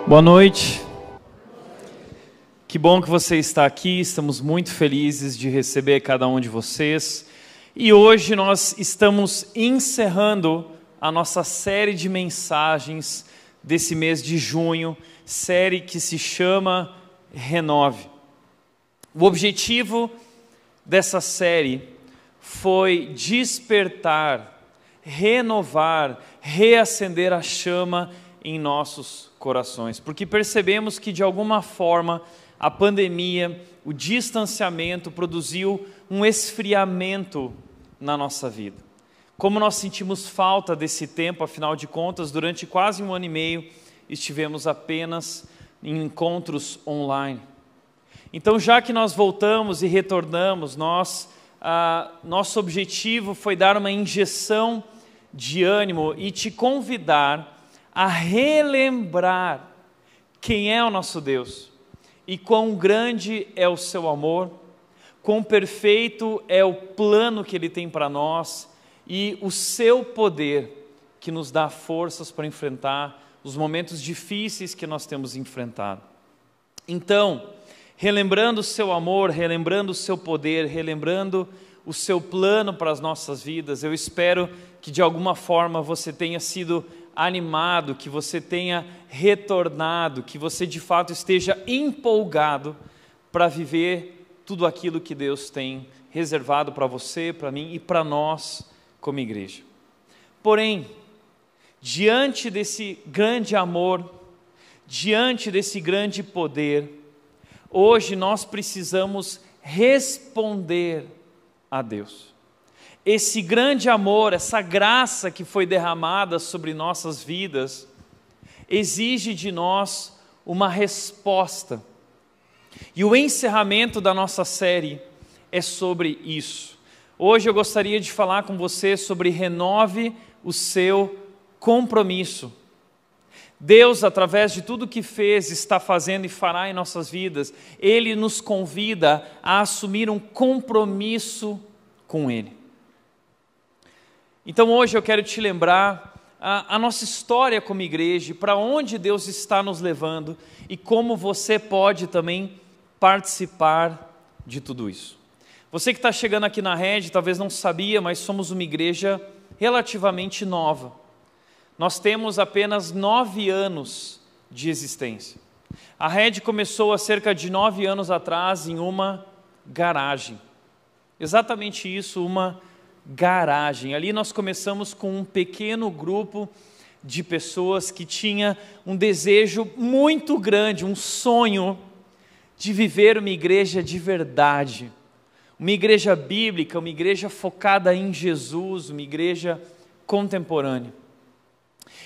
Boa noite. Que bom que você está aqui, estamos muito felizes de receber cada um de vocês. E hoje nós estamos encerrando a nossa série de mensagens desse mês de junho, série que se chama Renove. O objetivo dessa série foi despertar, renovar, reacender a chama em nossos corações, porque percebemos que de alguma forma a pandemia, o distanciamento produziu um esfriamento na nossa vida. Como nós sentimos falta desse tempo, afinal de contas, durante quase 1 ano e meio estivemos apenas em encontros online. Então, já que nós voltamos e retornamos, nosso objetivo foi dar uma injeção de ânimo e te convidar a relembrar quem é o nosso Deus e quão grande é o seu amor, quão perfeito é o plano que Ele tem para nós e o seu poder que nos dá forças para enfrentar os momentos difíceis que nós temos enfrentado. Então, relembrando o seu amor, relembrando o seu poder, relembrando o seu plano para as nossas vidas, eu espero que de alguma forma você tenha sido animado, que você tenha retornado, que você de fato esteja empolgado para viver tudo aquilo que Deus tem reservado para você, para mim e para nós como igreja. Porém, diante desse grande amor, diante desse grande poder, hoje nós precisamos responder a Deus. Esse grande amor, essa graça que foi derramada sobre nossas vidas, exige de nós uma resposta. E o encerramento da nossa série é sobre isso. Hoje eu gostaria de falar com você sobre renove o seu compromisso. Deus, através de tudo que fez, está fazendo e fará em nossas vidas, Ele nos convida a assumir um compromisso com Ele. Então hoje eu quero te lembrar a nossa história como igreja, para onde Deus está nos levando e como você pode também participar de tudo isso. Você que está chegando aqui na rede, talvez não sabia, mas somos uma igreja relativamente nova. Nós temos apenas 9 anos de existência. A rede começou há cerca de 9 anos atrás em uma garagem. Exatamente isso, uma garagem. Ali nós começamos com um pequeno grupo de pessoas que tinha um desejo muito grande, um sonho de viver uma igreja de verdade, uma igreja bíblica, uma igreja focada em Jesus, uma igreja contemporânea.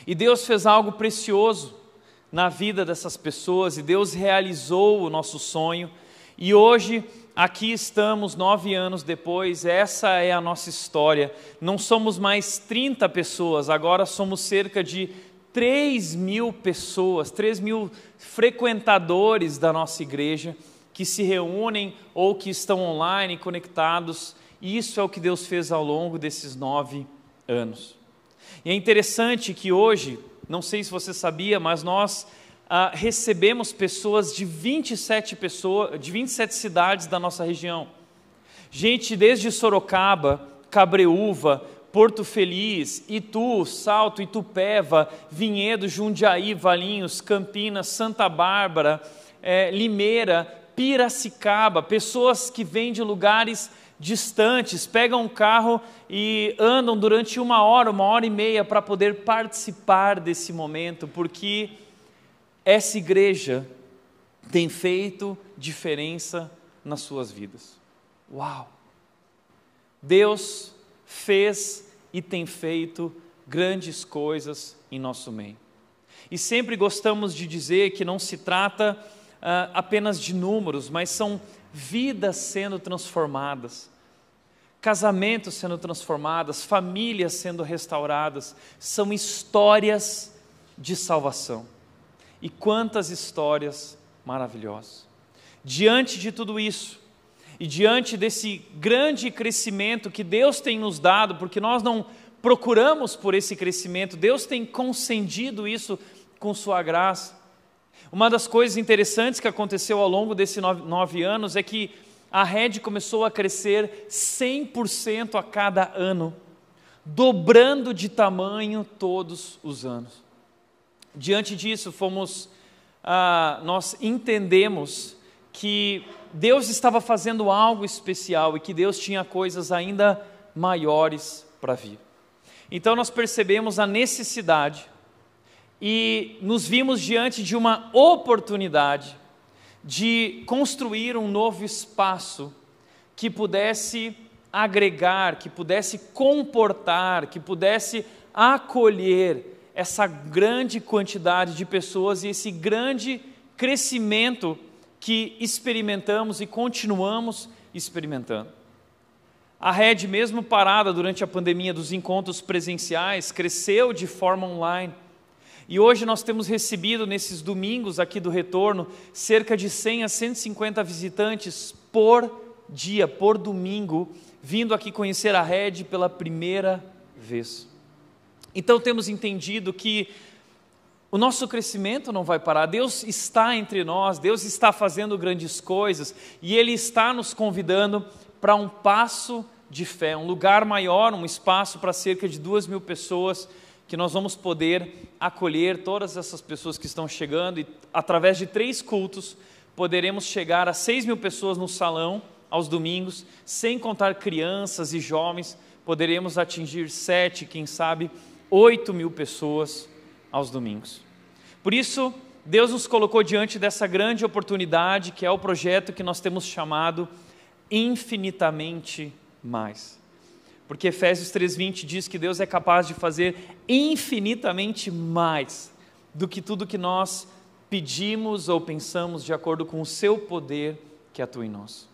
E Deus fez algo precioso na vida dessas pessoas e Deus realizou o nosso sonho e hoje aqui estamos 9 anos depois, essa é a nossa história. Não somos mais 30 pessoas, agora somos cerca de 3.000 pessoas, 3.000 frequentadores da nossa igreja que se reúnem ou que estão online conectados. E isso é o que Deus fez ao longo desses 9 anos. E é interessante que hoje, não sei se você sabia, mas nós recebemos pessoas de 27 cidades da nossa região. Gente desde Sorocaba, Cabreúva, Porto Feliz, Itu, Salto, Itupeva, Vinhedo, Jundiaí, Valinhos, Campinas, Santa Bárbara, Limeira, Piracicaba, pessoas que vêm de lugares distantes, pegam um carro e andam durante 1 hora e meia para poder participar desse momento, porque essa igreja tem feito diferença nas suas vidas. Uau! Deus fez e tem feito grandes coisas em nosso meio. E sempre gostamos de dizer que não se trata apenas de números, mas são vidas sendo transformadas, casamentos sendo transformadas, famílias sendo restauradas, são histórias de salvação. E quantas histórias maravilhosas. Diante de tudo isso, e diante desse grande crescimento que Deus tem nos dado, porque nós não procuramos por esse crescimento, Deus tem concedido isso com sua graça. Uma das coisas interessantes que aconteceu ao longo desses 9 anos é que a rede começou a crescer 100% a cada ano, dobrando de tamanho todos os anos. Diante disso, nós entendemos que Deus estava fazendo algo especial e que Deus tinha coisas ainda maiores para vir. Então nós percebemos a necessidade e nos vimos diante de uma oportunidade de construir um novo espaço que pudesse agregar, que pudesse comportar, que pudesse acolher essa grande quantidade de pessoas e esse grande crescimento que experimentamos e continuamos experimentando. A rede, mesmo parada durante a pandemia dos encontros presenciais, cresceu de forma online. E hoje nós temos recebido, nesses domingos aqui do retorno, cerca de 100 a 150 visitantes por dia, por domingo, vindo aqui conhecer a rede pela primeira vez. Então temos entendido que o nosso crescimento não vai parar. Deus está entre nós, Deus está fazendo grandes coisas e Ele está nos convidando para um passo de fé, um lugar maior, um espaço para cerca de 2.000 pessoas, que nós vamos poder acolher todas essas pessoas que estão chegando e através de 3 cultos poderemos chegar a 6.000 pessoas no salão aos domingos, sem contar crianças e jovens, poderemos atingir 7, quem sabe 8.000 pessoas aos domingos. Por isso, Deus nos colocou diante dessa grande oportunidade, que é o projeto que nós temos chamado Infinitamente Mais. Porque Efésios 3:20 diz que Deus é capaz de fazer infinitamente mais do que tudo que nós pedimos ou pensamos, de acordo com o seu poder que atua em nós.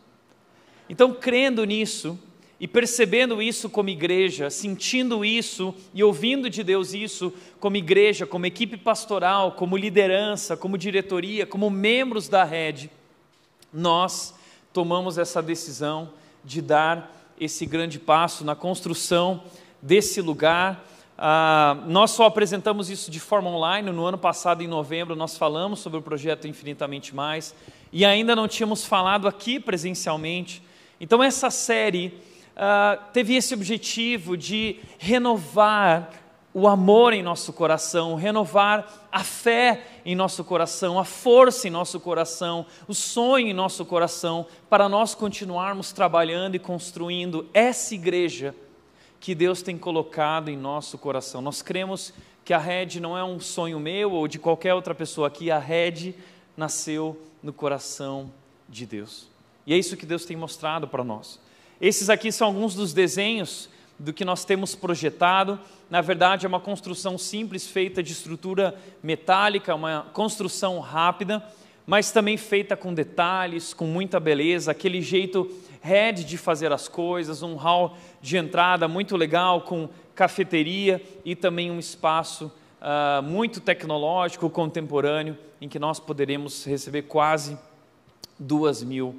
Então, crendo nisso, e percebendo isso como igreja, sentindo isso e ouvindo de Deus isso como igreja, como equipe pastoral, como liderança, como diretoria, como membros da rede, nós tomamos essa decisão de dar esse grande passo na construção desse lugar. Nós só apresentamos isso de forma online. No ano passado, em novembro, nós falamos sobre o projeto Infinitamente Mais e ainda não tínhamos falado aqui presencialmente. Então essa série teve esse objetivo de renovar o amor em nosso coração, renovar a fé em nosso coração, a força em nosso coração, o sonho em nosso coração, para nós continuarmos trabalhando e construindo essa igreja que Deus tem colocado em nosso coração. Nós cremos que a rede não é um sonho meu ou de qualquer outra pessoa aqui, a rede nasceu no coração de Deus. E é isso que Deus tem mostrado para nós. Esses aqui são alguns dos desenhos do que nós temos projetado. Na verdade, é uma construção simples, feita de estrutura metálica, uma construção rápida, mas também feita com detalhes, com muita beleza, aquele jeito rede de fazer as coisas, um hall de entrada muito legal, com cafeteria e também um espaço muito tecnológico, contemporâneo, em que nós poderemos receber quase 2.000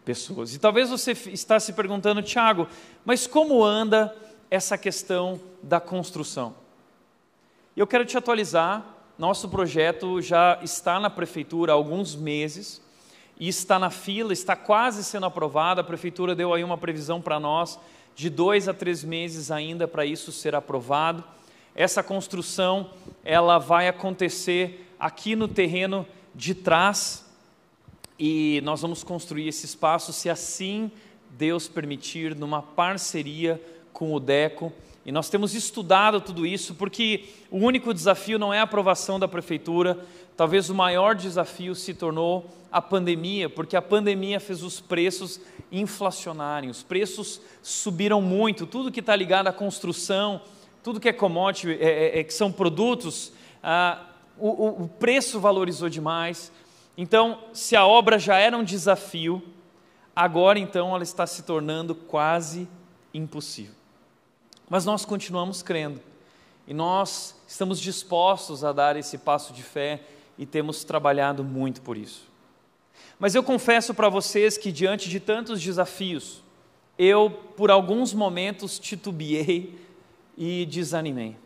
pessoas. E talvez você está se perguntando, Tiago, mas como anda essa questão da construção? Eu quero te atualizar. Nosso projeto já está na prefeitura há alguns meses e está na fila, está quase sendo aprovado. A prefeitura deu aí uma previsão para nós de 2 a 3 meses ainda para isso ser aprovado. Essa construção, ela vai acontecer aqui no terreno de trás e nós vamos construir esse espaço, se assim Deus permitir, numa parceria com o DECO. E nós temos estudado tudo isso, porque o único desafio não é a aprovação da prefeitura. Talvez o maior desafio se tornou a pandemia, porque a pandemia fez os preços inflacionarem, os preços subiram muito, tudo que está ligado à construção, tudo que é commodity, que são produtos, o preço valorizou demais. Então, se a obra já era um desafio, agora então ela está se tornando quase impossível. Mas nós continuamos crendo e nós estamos dispostos a dar esse passo de fé e temos trabalhado muito por isso. Mas eu confesso para vocês que diante de tantos desafios, eu por alguns momentos titubeei e desanimei.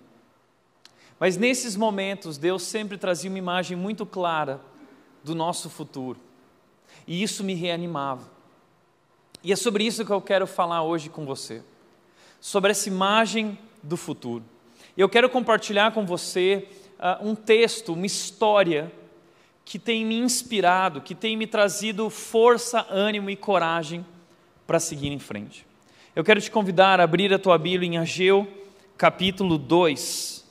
Mas nesses momentos Deus sempre trazia uma imagem muito clara do nosso futuro. E isso me reanimava. E é sobre isso que eu quero falar hoje com você. Sobre essa imagem do futuro. Eu quero compartilhar com você um texto, uma história que tem me inspirado, que tem me trazido força, ânimo e coragem para seguir em frente. Eu quero te convidar a abrir a tua Bíblia em Ageu, capítulo 2.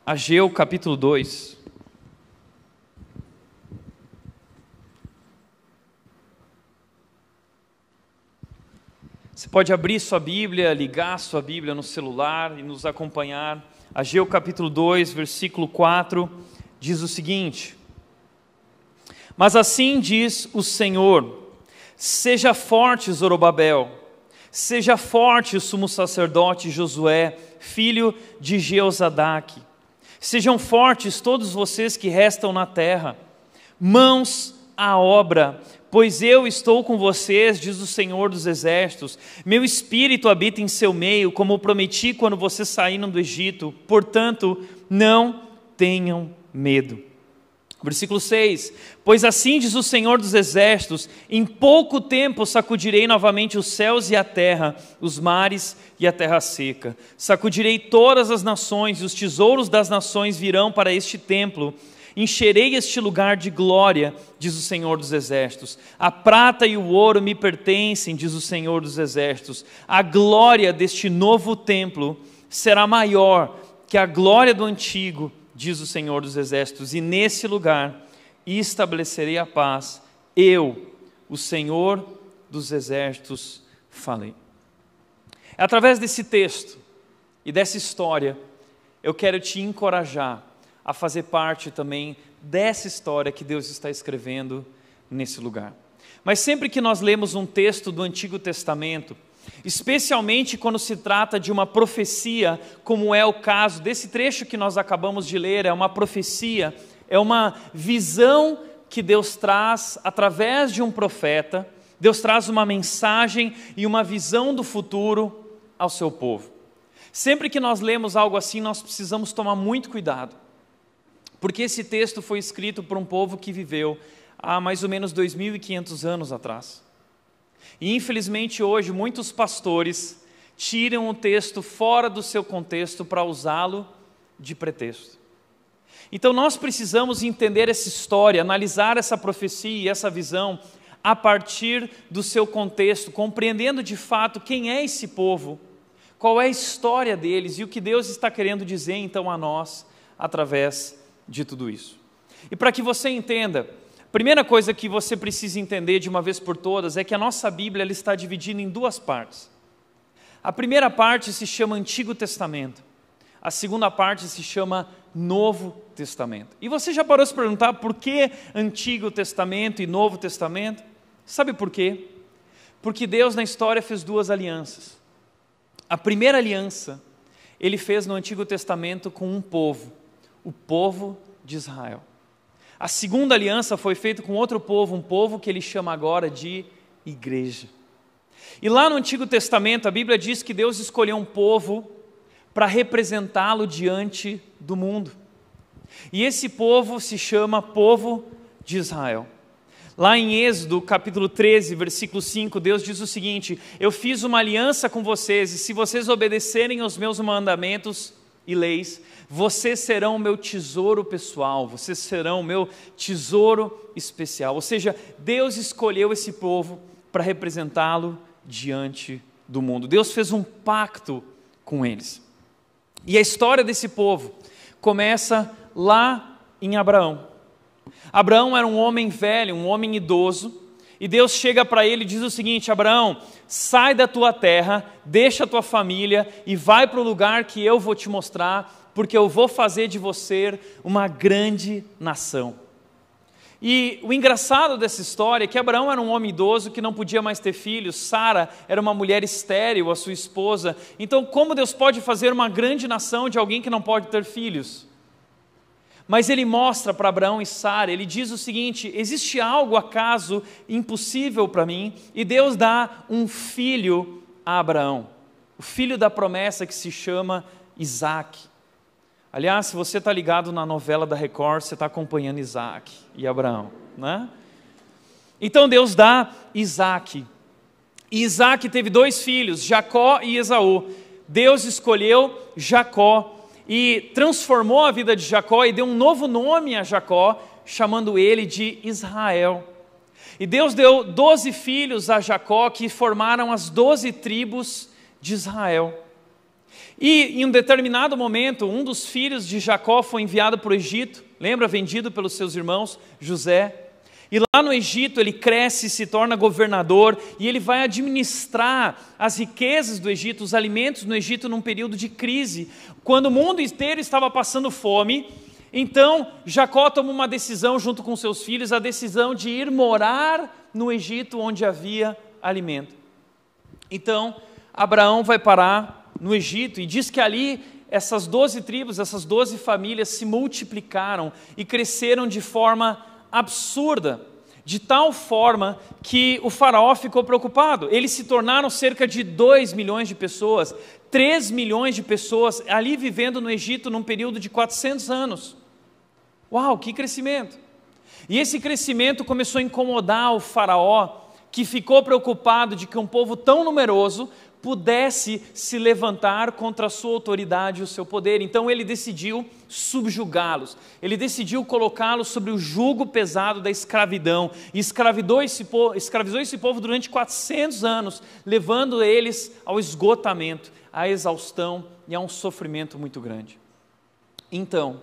Ageu, capítulo 2. Você pode abrir sua Bíblia, ligar sua Bíblia no celular e nos acompanhar. Ageu, capítulo 2, versículo 4, diz o seguinte: Mas assim diz o Senhor, seja forte, Zorobabel, seja forte, o sumo sacerdote Josué, filho de Jeozadaque. Sejam fortes todos vocês que restam na terra, mãos à obra, pois eu estou com vocês, diz o Senhor dos Exércitos. Meu espírito habita em seu meio, como prometi quando vocês saíram do Egito. Portanto, não tenham medo. Versículo 6, pois assim diz o Senhor dos Exércitos, em pouco tempo sacudirei novamente os céus e a terra, os mares e a terra seca. Sacudirei todas as nações, e os tesouros das nações virão para este templo. Encherei este lugar de glória, diz o Senhor dos Exércitos. A prata e o ouro me pertencem, diz o Senhor dos Exércitos. A glória deste novo templo será maior que a glória do antigo, diz o Senhor dos Exércitos, e nesse lugar estabelecerei a paz. Eu, o Senhor dos Exércitos, falei. Através desse texto e dessa história, eu quero te encorajar a fazer parte também dessa história que Deus está escrevendo nesse lugar. Mas sempre que nós lemos um texto do Antigo Testamento, especialmente quando se trata de uma profecia, como é o caso desse trecho que nós acabamos de ler, é uma profecia, é uma visão que Deus traz através de um profeta. Deus traz uma mensagem e uma visão do futuro ao seu povo. Sempre que nós lemos algo assim, nós precisamos tomar muito cuidado, porque esse texto foi escrito por um povo que viveu há mais ou menos 2.500 anos atrás. E infelizmente hoje muitos pastores tiram o texto fora do seu contexto para usá-lo de pretexto. Então nós precisamos entender essa história, analisar essa profecia e essa visão a partir do seu contexto, compreendendo de fato quem é esse povo, qual é a história deles e o que Deus está querendo dizer então a nós através de tudo isso. E para que você entenda, a primeira coisa que você precisa entender de uma vez por todas é que a nossa Bíblia ela está dividida em duas partes. A primeira parte se chama Antigo Testamento, a segunda parte se chama Novo Testamento. E você já parou de se perguntar por que Antigo Testamento e Novo Testamento? Sabe por quê? Porque Deus na história fez duas alianças. A primeira aliança Ele fez no Antigo Testamento com um povo, o povo de Israel. A segunda aliança foi feita com outro povo, um povo que Ele chama agora de igreja. E lá no Antigo Testamento a Bíblia diz que Deus escolheu um povo para representá-lo diante do mundo. E esse povo se chama povo de Israel. Lá em Êxodo, capítulo 13, versículo 5, Deus diz o seguinte: eu fiz uma aliança com vocês, e se vocês obedecerem aos meus mandamentos e leis, vocês serão o meu tesouro pessoal, vocês serão o meu tesouro especial. Ou seja, Deus escolheu esse povo para representá-lo diante do mundo. Deus fez um pacto com eles. E a história desse povo começa lá em Abraão. Abraão era um homem velho, um homem idoso, e Deus chega para ele e diz o seguinte: Abraão, sai da tua terra, deixa a tua família e vai para o lugar que eu vou te mostrar, porque eu vou fazer de você uma grande nação. E o engraçado dessa história é que Abraão era um homem idoso que não podia mais ter filhos, Sara era uma mulher estéril, a sua esposa. Então, como Deus pode fazer uma grande nação de alguém que não pode ter filhos? Mas Ele mostra para Abraão e Sara, Ele diz o seguinte: existe algo acaso impossível para mim? E Deus dá um filho a Abraão, o filho da promessa que se chama Isaque. Aliás, se você está ligado na novela da Record, você está acompanhando Isaac e Abraão, né? Então Deus dá Isaac. E Isaac teve 2 filhos, Jacó e Esaú. Deus escolheu Jacó e transformou a vida de Jacó e deu um novo nome a Jacó, chamando ele de Israel. E Deus deu 12 filhos a Jacó, que formaram as 12 tribos de Israel. E em um determinado momento, um dos filhos de Jacó foi enviado para o Egito, lembra, vendido pelos seus irmãos, José. E lá no Egito ele cresce, se torna governador, e ele vai administrar as riquezas do Egito, os alimentos no Egito num período de crise, quando o mundo inteiro estava passando fome. Então Jacó toma uma decisão junto com seus filhos, a decisão de ir morar no Egito onde havia alimento. Então Abraão vai parar no Egito e diz que ali essas 12 tribos, essas 12 famílias se multiplicaram e cresceram de forma absurda, de tal forma que o faraó ficou preocupado. Eles se tornaram cerca de 2 milhões de pessoas, 3 milhões de pessoas ali vivendo no Egito num período de 400 anos. Uau, que crescimento! E esse crescimento começou a incomodar o faraó, que ficou preocupado de que um povo tão numeroso pudesse se levantar contra a sua autoridade e o seu poder. Então ele decidiu subjugá-los, ele decidiu colocá-los sobre o jugo pesado da escravidão, e escravizou esse povo durante 400 anos, levando eles ao esgotamento, à exaustão e a um sofrimento muito grande. Então,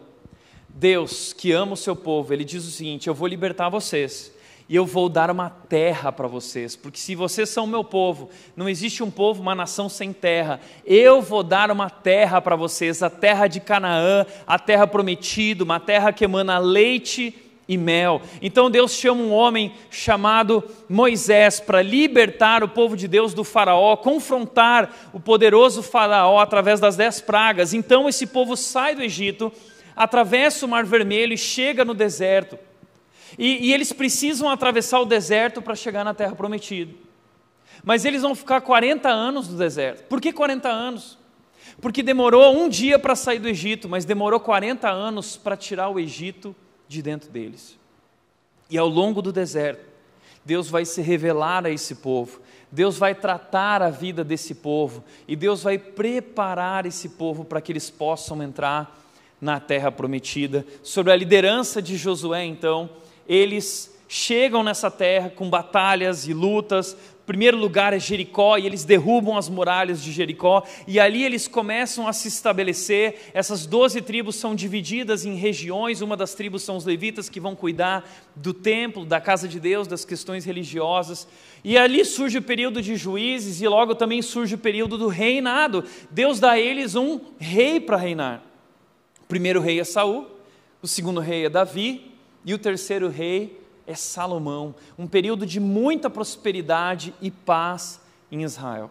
Deus, que ama o seu povo, ele diz o seguinte: eu vou libertar vocês, e eu vou dar uma terra para vocês, porque se vocês são o meu povo, não existe um povo, uma nação sem terra. Eu vou dar uma terra para vocês, a terra de Canaã, a terra prometida, uma terra que emana leite e mel. Então Deus chama um homem chamado Moisés para libertar o povo de Deus do faraó, confrontar o poderoso faraó através das 10 pragas. Então esse povo sai do Egito, atravessa o Mar Vermelho e chega no deserto. E eles precisam atravessar o deserto para chegar na terra prometida. Mas eles vão ficar 40 anos no deserto. Por que 40 anos? Porque demorou um dia para sair do Egito, mas demorou 40 anos para tirar o Egito de dentro deles. E ao longo do deserto, Deus vai se revelar a esse povo, Deus vai tratar a vida desse povo, e Deus vai preparar esse povo para que eles possam entrar na terra prometida. Sob a liderança de Josué, então, eles chegam nessa terra com batalhas e lutas. O primeiro lugar é Jericó, e eles derrubam as muralhas de Jericó, e ali eles começam a se estabelecer. Essas 12 tribos são divididas em regiões. Uma das tribos são os levitas, que vão cuidar do templo, da casa de Deus, das questões religiosas. E ali surge o período de juízes, e logo também surge o período do reinado. Deus dá a eles um rei para reinar. O primeiro rei é Saul, o segundo rei é Davi, e o terceiro rei é Salomão, um período de muita prosperidade e paz em Israel.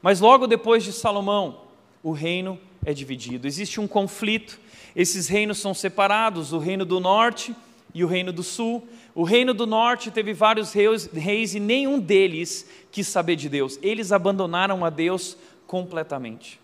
Mas logo depois de Salomão, o reino é dividido, existe um conflito, esses reinos são separados, o reino do norte e o reino do sul. O reino do norte teve vários reis e nenhum deles quis saber de Deus, eles abandonaram a Deus completamente,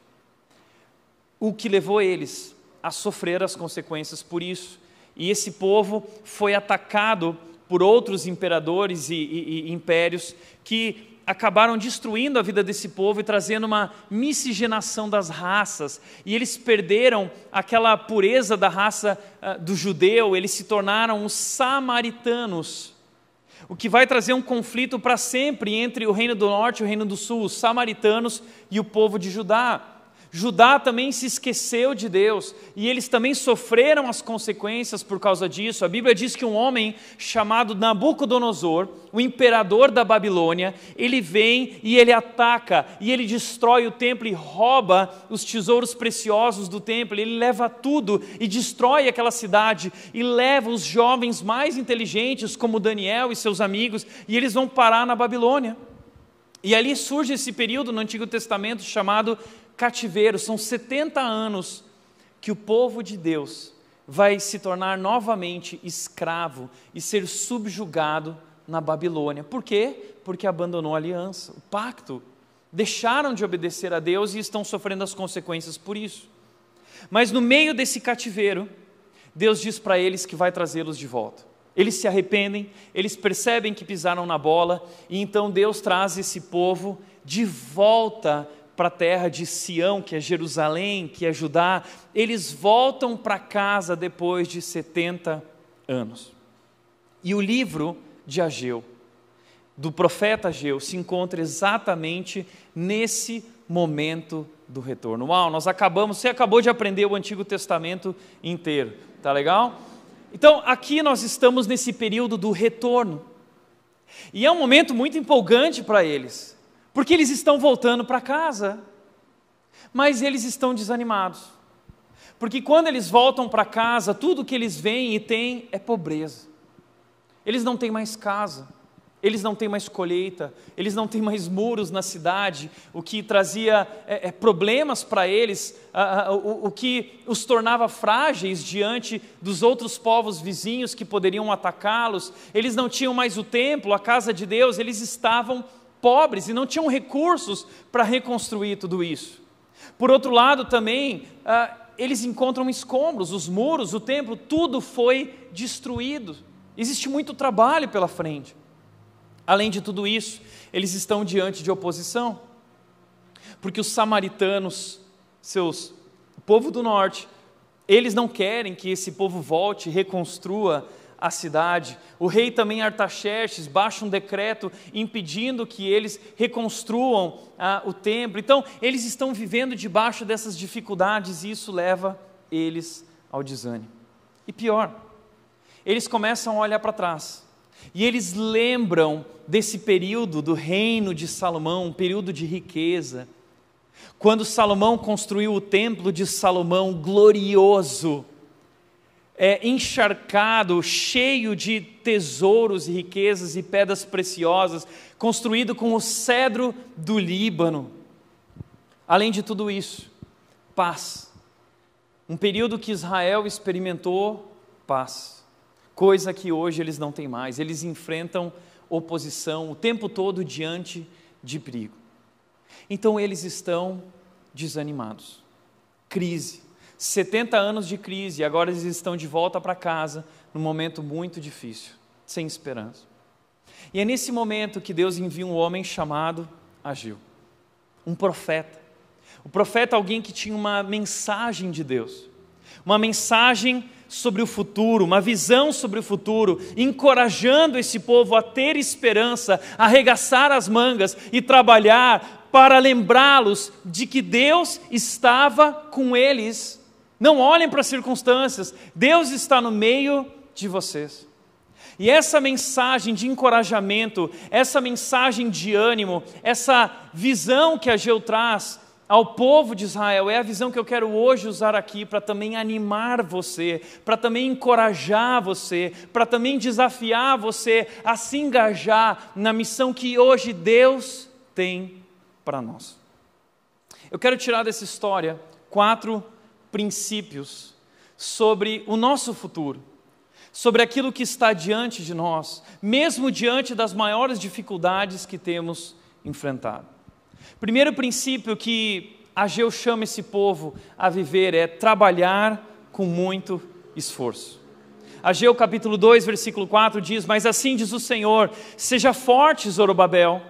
o que levou eles a sofrer as consequências por isso. E esse povo foi atacado por outros imperadores e impérios que acabaram destruindo a vida desse povo e trazendo uma miscigenação das raças. E eles perderam aquela pureza da raça do judeu, eles se tornaram os samaritanos, o que vai trazer um conflito para sempre entre o reino do norte e o reino do sul, os samaritanos e o povo de Judá. Judá também se esqueceu de Deus, e eles também sofreram as consequências por causa disso. A Bíblia diz que um homem chamado Nabucodonosor, o imperador da Babilônia, ele vem e ele ataca, e ele destrói o templo e rouba os tesouros preciosos do templo. Ele leva tudo e destrói aquela cidade, e leva os jovens mais inteligentes, como Daniel e seus amigos, e eles vão parar na Babilônia. E ali surge esse período no Antigo Testamento chamado cativeiro. São 70 anos que o povo de Deus vai se tornar novamente escravo e ser subjugado na Babilônia. Por quê? Porque abandonou a aliança, o pacto. Deixaram de obedecer a Deus e estão sofrendo as consequências por isso. Mas no meio desse cativeiro, Deus diz para eles que vai trazê-los de volta. Eles se arrependem, eles percebem que pisaram na bola, e então Deus traz esse povo de volta para a terra de Sião, que é Jerusalém, que é Judá. Eles voltam para casa depois de 70 anos. E o livro de Ageu, do profeta Ageu, se encontra exatamente nesse momento do retorno. Uau, você acabou de aprender o Antigo Testamento inteiro, tá legal? Então, aqui nós estamos nesse período do retorno, e é um momento muito empolgante para eles, porque eles estão voltando para casa, mas eles estão desanimados, porque quando eles voltam para casa, tudo que eles veem e têm é pobreza. Eles não têm mais casa, eles não têm mais colheita, eles não têm mais muros na cidade, o que trazia problemas para eles, o que os tornava frágeis diante dos outros povos vizinhos que poderiam atacá-los. Eles não tinham mais o templo, a casa de Deus, eles estavam pobres e não tinham recursos para reconstruir tudo isso. Por outro lado também, eles encontram escombros, os muros, o templo, tudo foi destruído. Existe muito trabalho pela frente. Além de tudo isso, eles estão diante de oposição, porque os samaritanos, o povo do norte, eles não querem que esse povo volte e reconstrua a cidade. O rei também Artaxerxes baixa um decreto impedindo que eles reconstruam o templo. Então, eles estão vivendo debaixo dessas dificuldades e isso leva eles ao desânimo. E pior, eles começam a olhar para trás. E eles lembram desse período do reino de Salomão, um período de riqueza, quando Salomão construiu o templo de Salomão glorioso, encharcado, cheio de tesouros e riquezas e pedras preciosas, construído com o cedro do Líbano. Além de tudo isso, paz. Um período que Israel experimentou paz. Coisa que hoje eles não têm mais, eles enfrentam oposição o tempo todo diante de perigo. Então eles estão desanimados, crise, 70 anos de crise, e agora eles estão de volta para casa, num momento muito difícil, sem esperança. E é nesse momento que Deus envia um homem chamado Ageu, um profeta. O profeta é alguém que tinha uma mensagem de Deus, uma mensagem sobre o futuro, uma visão sobre o futuro, encorajando esse povo a ter esperança, a arregaçar as mangas e trabalhar para lembrá-los de que Deus estava com eles. Não olhem para as circunstâncias, Deus está no meio de vocês. E essa mensagem de encorajamento, essa mensagem de ânimo, essa visão que Ageu traz ao povo de Israel, é a visão que eu quero hoje usar aqui para também animar você, para também encorajar você, para também desafiar você a se engajar na missão que hoje Deus tem para nós. Eu quero tirar dessa história 4 princípios sobre o nosso futuro, sobre aquilo que está diante de nós, mesmo diante das maiores dificuldades que temos enfrentado. Primeiro princípio que Ageu chama esse povo a viver é trabalhar com muito esforço. Ageu capítulo 2, versículo 4 diz: mas assim diz o Senhor, seja forte Zorobabel,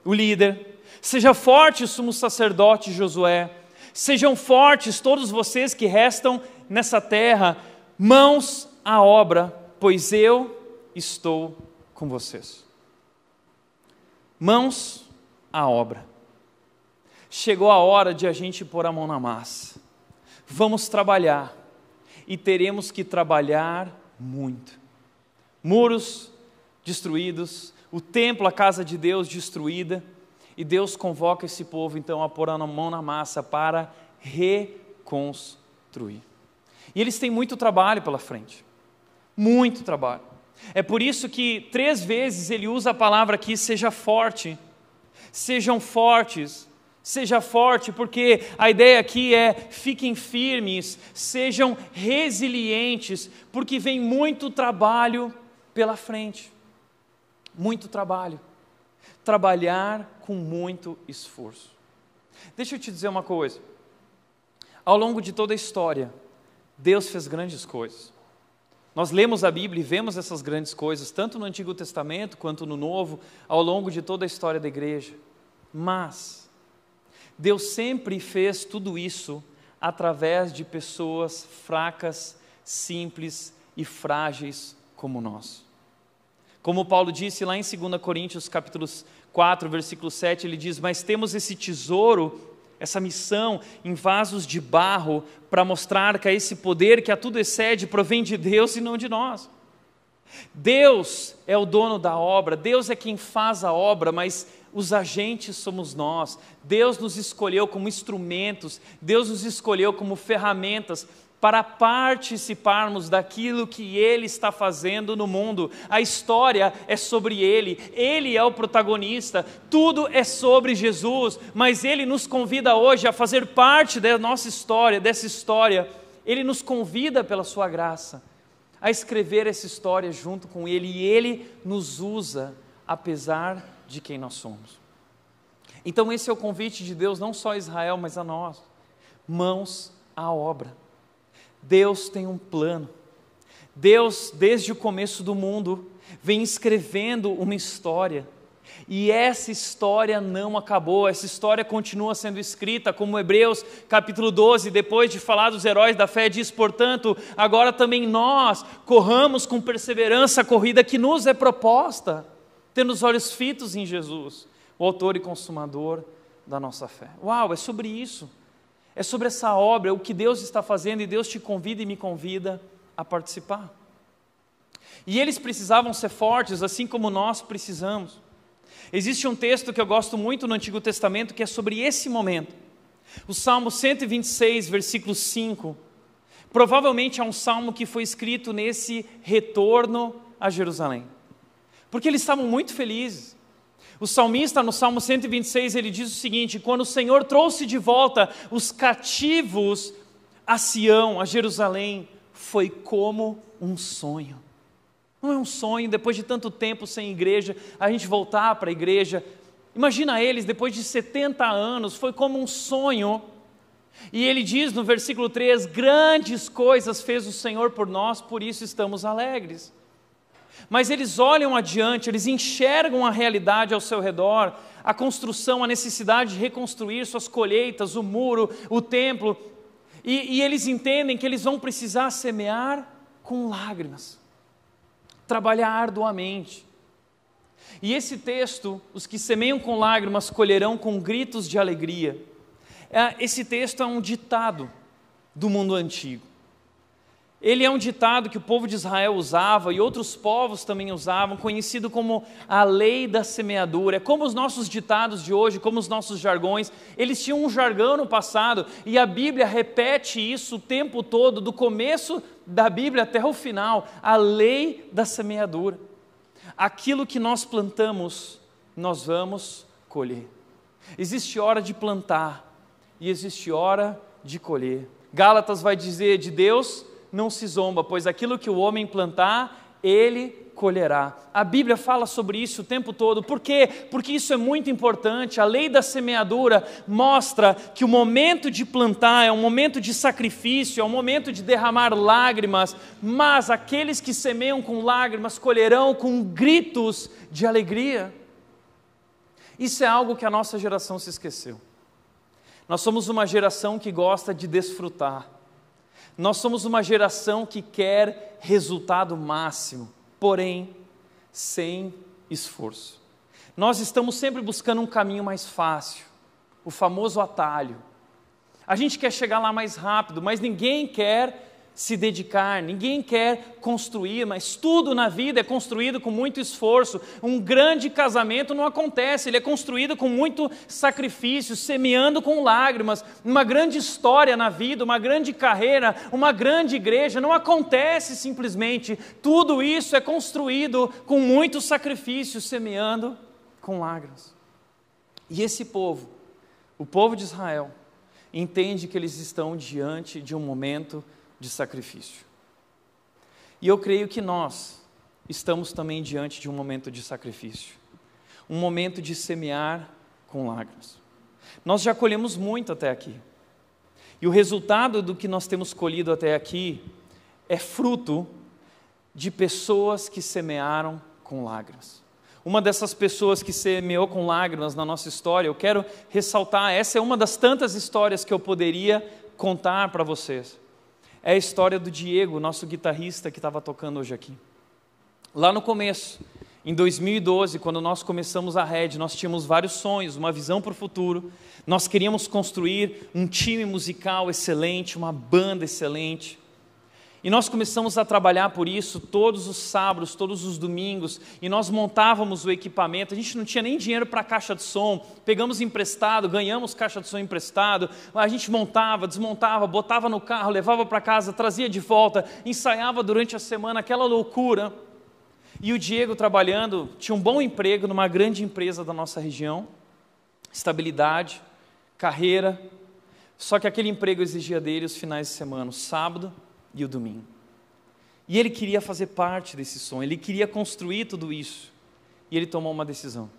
o líder, seja forte o sumo sacerdote Josué, sejam fortes todos vocês que restam nessa terra, mãos à obra, pois eu estou com vocês. Mãos à obra. Chegou a hora de a gente pôr a mão na massa. Vamos trabalhar e teremos que trabalhar muito. Muros destruídos, o templo, a casa de Deus destruída, e Deus convoca esse povo então a pôr a mão na massa para reconstruir. E eles têm muito trabalho pela frente, muito trabalho. É por isso que 3 vezes ele usa a palavra aqui, seja forte, sejam fortes. Seja forte, porque a ideia aqui é fiquem firmes, sejam resilientes, porque vem muito trabalho pela frente. Muito trabalho. Trabalhar com muito esforço. Deixa eu te dizer uma coisa. Ao longo de toda a história, Deus fez grandes coisas. Nós lemos a Bíblia e vemos essas grandes coisas, tanto no Antigo Testamento quanto no Novo, ao longo de toda a história da igreja. Mas Deus sempre fez tudo isso através de pessoas fracas, simples e frágeis como nós. Como Paulo disse lá em 2 Coríntios capítulo 4, versículo 7, ele diz: mas temos esse tesouro, essa missão em vasos de barro, para mostrar que esse poder que a tudo excede provém de Deus e não de nós. Deus é o dono da obra, Deus é quem faz a obra, mas os agentes somos nós. Deus nos escolheu como instrumentos, Deus nos escolheu como ferramentas para participarmos daquilo que Ele está fazendo no mundo. A história é sobre Ele, Ele é o protagonista, tudo é sobre Jesus, mas Ele nos convida hoje a fazer parte da nossa história, dessa história. Ele nos convida pela sua graça a escrever essa história junto com Ele, e Ele nos usa apesar de quem nós somos. Então esse é o convite de Deus, não só a Israel, mas a nós. Mãos à obra. Deus tem um plano. Deus, desde o começo do mundo, vem escrevendo uma história. E essa história não acabou, essa história continua sendo escrita, como Hebreus capítulo 12, depois de falar dos heróis da fé, diz: portanto, agora também nós corramos com perseverança a corrida que nos é proposta, tendo os olhos fitos em Jesus, o autor e consumador da nossa fé. Uau, é sobre isso. É sobre essa obra, o que Deus está fazendo, e Deus te convida e me convida a participar. E eles precisavam ser fortes, assim como nós precisamos. Existe um texto que eu gosto muito no Antigo Testamento, que é sobre esse momento. O Salmo 126, versículo 5. Provavelmente é um salmo que foi escrito nesse retorno a Jerusalém. Porque eles estavam muito felizes. O salmista, no Salmo 126, ele diz o seguinte: quando o Senhor trouxe de volta os cativos a Sião, a Jerusalém, foi como um sonho. Não é um sonho, depois de tanto tempo sem igreja, a gente voltar para a igreja. Imagina eles, depois de 70 anos, foi como um sonho. E ele diz no versículo 3, grandes coisas fez o Senhor por nós, por isso estamos alegres. Mas eles olham adiante, eles enxergam a realidade ao seu redor, a construção, a necessidade de reconstruir suas colheitas, o muro, o templo, e eles entendem que eles vão precisar semear com lágrimas, trabalhar arduamente. E esse texto, os que semeiam com lágrimas colherão com gritos de alegria. Esse texto é um ditado do mundo antigo. Ele é um ditado que o povo de Israel usava e outros povos também usavam, conhecido como a lei da semeadura. É como os nossos ditados de hoje, como os nossos jargões. Eles tinham um jargão no passado e a Bíblia repete isso o tempo todo, do começo da Bíblia até o final. A lei da semeadura. Aquilo que nós plantamos, nós vamos colher. Existe hora de plantar e existe hora de colher. Gálatas vai dizer: de Deus não se zomba, pois aquilo que o homem plantar, ele colherá. A Bíblia fala sobre isso o tempo todo. Por quê? Porque isso é muito importante. A lei da semeadura mostra que o momento de plantar é um momento de sacrifício, é um momento de derramar lágrimas, mas aqueles que semeiam com lágrimas colherão com gritos de alegria. Isso é algo que a nossa geração se esqueceu. Nós somos uma geração que gosta de desfrutar. Nós somos uma geração que quer resultado máximo, porém, sem esforço. Nós estamos sempre buscando um caminho mais fácil, o famoso atalho. A gente quer chegar lá mais rápido, mas ninguém quer se dedicar, ninguém quer construir, mas tudo na vida é construído com muito esforço. Um grande casamento não acontece, ele é construído com muito sacrifício, semeando com lágrimas. Uma grande história na vida, uma grande carreira, uma grande igreja, não acontece simplesmente. Tudo isso é construído com muito sacrifício, semeando com lágrimas. E esse povo, o povo de Israel, entende que eles estão diante de um momento de sacrifício. E eu creio que nós estamos também diante de um momento de sacrifício, um momento de semear com lágrimas. Nós já colhemos muito até aqui. E o resultado do que nós temos colhido até aqui é fruto de pessoas que semearam com lágrimas. Uma dessas pessoas que semeou com lágrimas na nossa história, eu quero ressaltar, essa é uma das tantas histórias que eu poderia contar para vocês. É a história do Diego, nosso guitarrista que estava tocando hoje aqui. Lá no começo, em 2012, quando nós começamos a Red, nós tínhamos vários sonhos, uma visão para o futuro. Nós queríamos construir um time musical excelente, uma banda excelente. E nós começamos a trabalhar por isso todos os sábados, todos os domingos, e nós montávamos o equipamento. A gente não tinha nem dinheiro para caixa de som, pegamos emprestado, ganhamos caixa de som emprestado, a gente montava, desmontava, botava no carro, levava para casa, trazia de volta, ensaiava durante a semana, aquela loucura. E o Diego trabalhando, tinha um bom emprego numa grande empresa da nossa região, estabilidade, carreira, só que aquele emprego exigia dele os finais de semana, o sábado e o domingo. E ele queria fazer parte desse sonho, ele queria construir tudo isso. E ele tomou uma decisão.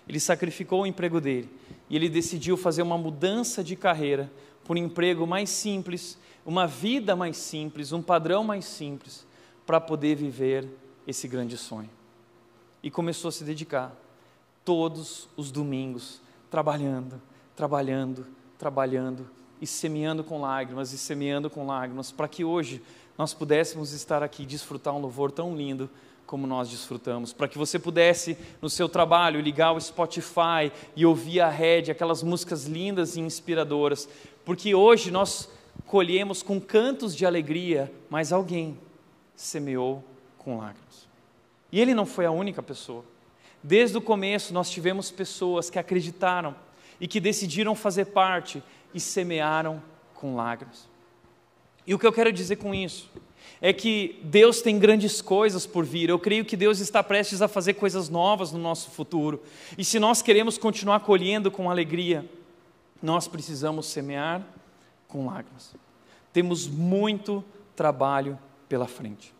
Ele sacrificou o emprego dele e ele decidiu fazer uma mudança de carreira por um emprego mais simples, uma vida mais simples, um padrão mais simples, para poder viver esse grande sonho. E começou a se dedicar todos os domingos, trabalhando, e semeando com lágrimas, para que hoje nós pudéssemos estar aqui e desfrutar um louvor tão lindo como nós desfrutamos, para que você pudesse, no seu trabalho, ligar o Spotify e ouvir a Red, aquelas músicas lindas e inspiradoras, porque hoje nós colhemos com cantos de alegria, mas alguém semeou com lágrimas. E ele não foi a única pessoa. Desde o começo nós tivemos pessoas que acreditaram e que decidiram fazer parte e semearam com lágrimas. E o que eu quero dizer com isso é que Deus tem grandes coisas por vir. Eu creio que Deus está prestes a fazer coisas novas no nosso futuro. E se nós queremos continuar colhendo com alegria, nós precisamos semear com lágrimas. Temos muito trabalho pela frente.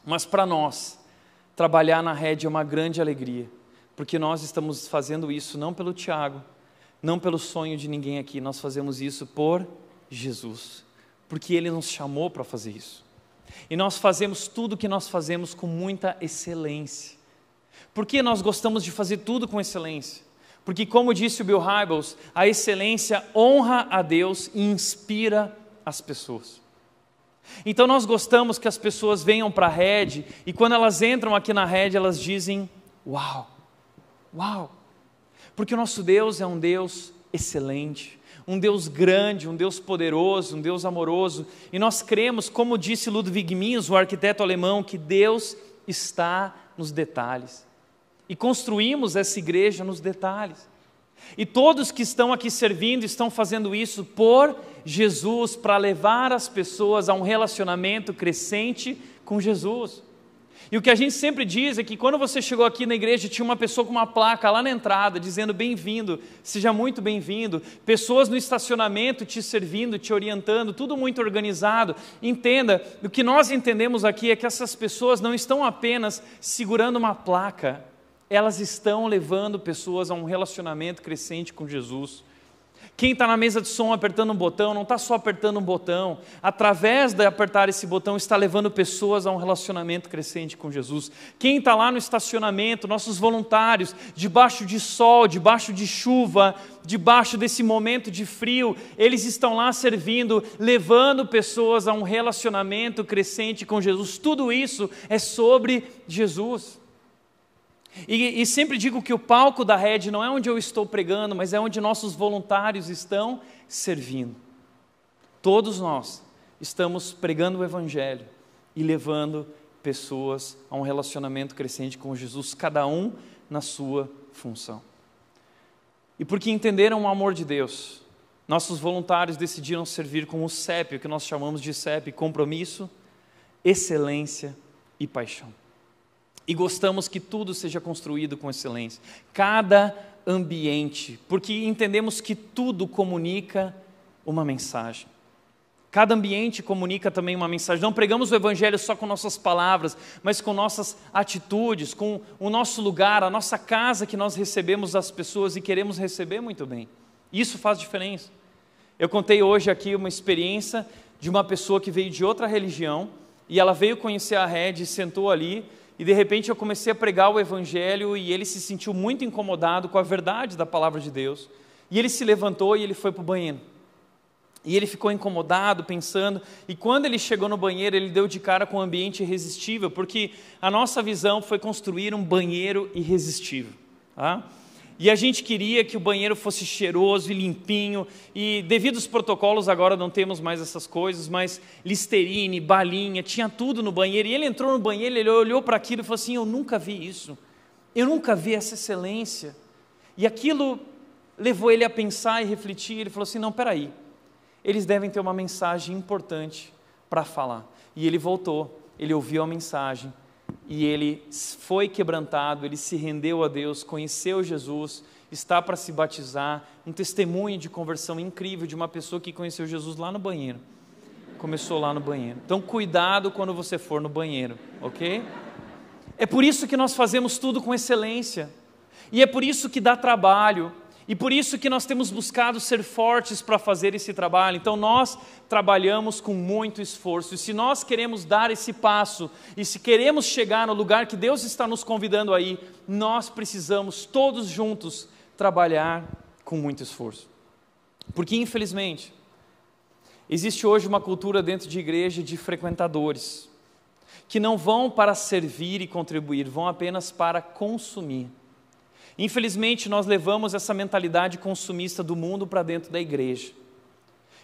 Mas para nós, trabalhar na Red é uma grande alegria, porque nós estamos fazendo isso não pelo Tiago, não pelo sonho de ninguém aqui, nós fazemos isso por Jesus, porque Ele nos chamou para fazer isso. E nós fazemos tudo o que nós fazemos com muita excelência. Por que nós gostamos de fazer tudo com excelência? Porque, como disse o Bill Hybels, a excelência honra a Deus e inspira as pessoas. Então nós gostamos que as pessoas venham para a Red e quando elas entram aqui na Red, elas dizem, uau, uau. Porque o nosso Deus é um Deus excelente, um Deus grande, um Deus poderoso, um Deus amoroso. E nós cremos, como disse Ludwig Mies, o arquiteto alemão, que Deus está nos detalhes. E construímos essa igreja nos detalhes. E todos que estão aqui servindo estão fazendo isso por Jesus, para levar as pessoas a um relacionamento crescente com Jesus. E o que a gente sempre diz é que quando você chegou aqui na igreja, tinha uma pessoa com uma placa lá na entrada, dizendo bem-vindo, seja muito bem-vindo. Pessoas no estacionamento te servindo, te orientando, tudo muito organizado. Entenda, o que nós entendemos aqui é que essas pessoas não estão apenas segurando uma placa, elas estão levando pessoas a um relacionamento crescente com Jesus. Quem está na mesa de som apertando um botão, não está só apertando um botão, através de apertar esse botão, está levando pessoas a um relacionamento crescente com Jesus. Quem está lá no estacionamento, nossos voluntários, debaixo de sol, debaixo de chuva, debaixo desse momento de frio, eles estão lá servindo, levando pessoas a um relacionamento crescente com Jesus. Tudo isso é sobre Jesus. E sempre digo que o palco da Red não é onde eu estou pregando, mas é onde nossos voluntários estão servindo. Todos nós estamos pregando o Evangelho e levando pessoas a um relacionamento crescente com Jesus, cada um na sua função. E porque entenderam o amor de Deus, nossos voluntários decidiram servir com o CEP, o que nós chamamos de CEP, compromisso, excelência e paixão. E gostamos que tudo seja construído com excelência. Cada ambiente, porque entendemos que tudo comunica uma mensagem. Cada ambiente comunica também uma mensagem. Não pregamos o Evangelho só com nossas palavras, mas com nossas atitudes, com o nosso lugar, a nossa casa que nós recebemos as pessoas e queremos receber muito bem. Isso faz diferença. Eu contei hoje aqui uma experiência de uma pessoa que veio de outra religião, e ela veio conhecer a Red, sentou ali, e de repente eu comecei a pregar o Evangelho, e ele se sentiu muito incomodado com a verdade da palavra de Deus, e ele se levantou e ele foi para o banheiro. E ele ficou incomodado, pensando, e quando ele chegou no banheiro, ele deu de cara com um ambiente irresistível, porque a nossa visão foi construir um banheiro irresistível, tá? E a gente queria que o banheiro fosse cheiroso e limpinho, e devido aos protocolos agora não temos mais essas coisas, mas Listerine, balinha, tinha tudo no banheiro, e ele entrou no banheiro, ele olhou para aquilo e falou assim, eu nunca vi isso, eu nunca vi essa excelência, e aquilo levou ele a pensar e refletir, ele falou assim, não, peraí, eles devem ter uma mensagem importante para falar. E ele voltou, ele ouviu a mensagem, e ele foi quebrantado, ele se rendeu a Deus, conheceu Jesus, está para se batizar, um testemunho de conversão incrível de uma pessoa que conheceu Jesus lá no banheiro. Começou lá no banheiro. Então cuidado quando você for no banheiro, ok? É por isso que nós fazemos tudo com excelência, e é por isso que dá trabalho, e por isso que nós temos buscado ser fortes para fazer esse trabalho. Então nós trabalhamos com muito esforço, e se nós queremos dar esse passo, e se queremos chegar no lugar que Deus está nos convidando aí, nós precisamos todos juntos trabalhar com muito esforço. Porque infelizmente, existe hoje uma cultura dentro de igreja de frequentadores, que não vão para servir e contribuir, vão apenas para consumir. Infelizmente, nós levamos essa mentalidade consumista do mundo para dentro da igreja.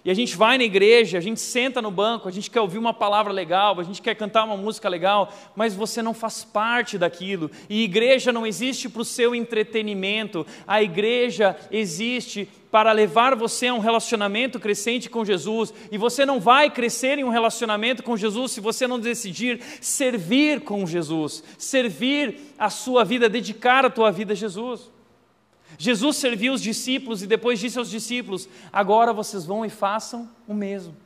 E a gente vai na igreja, a gente senta no banco, a gente quer ouvir uma palavra legal, a gente quer cantar uma música legal, mas você não faz parte daquilo. E igreja não existe para o seu entretenimento, a igreja existe para levar você a um relacionamento crescente com Jesus, e você não vai crescer em um relacionamento com Jesus se você não decidir servir com Jesus, servir a sua vida, dedicar a tua vida a Jesus. Jesus serviu os discípulos e depois disse aos discípulos, agora vocês vão e façam o mesmo.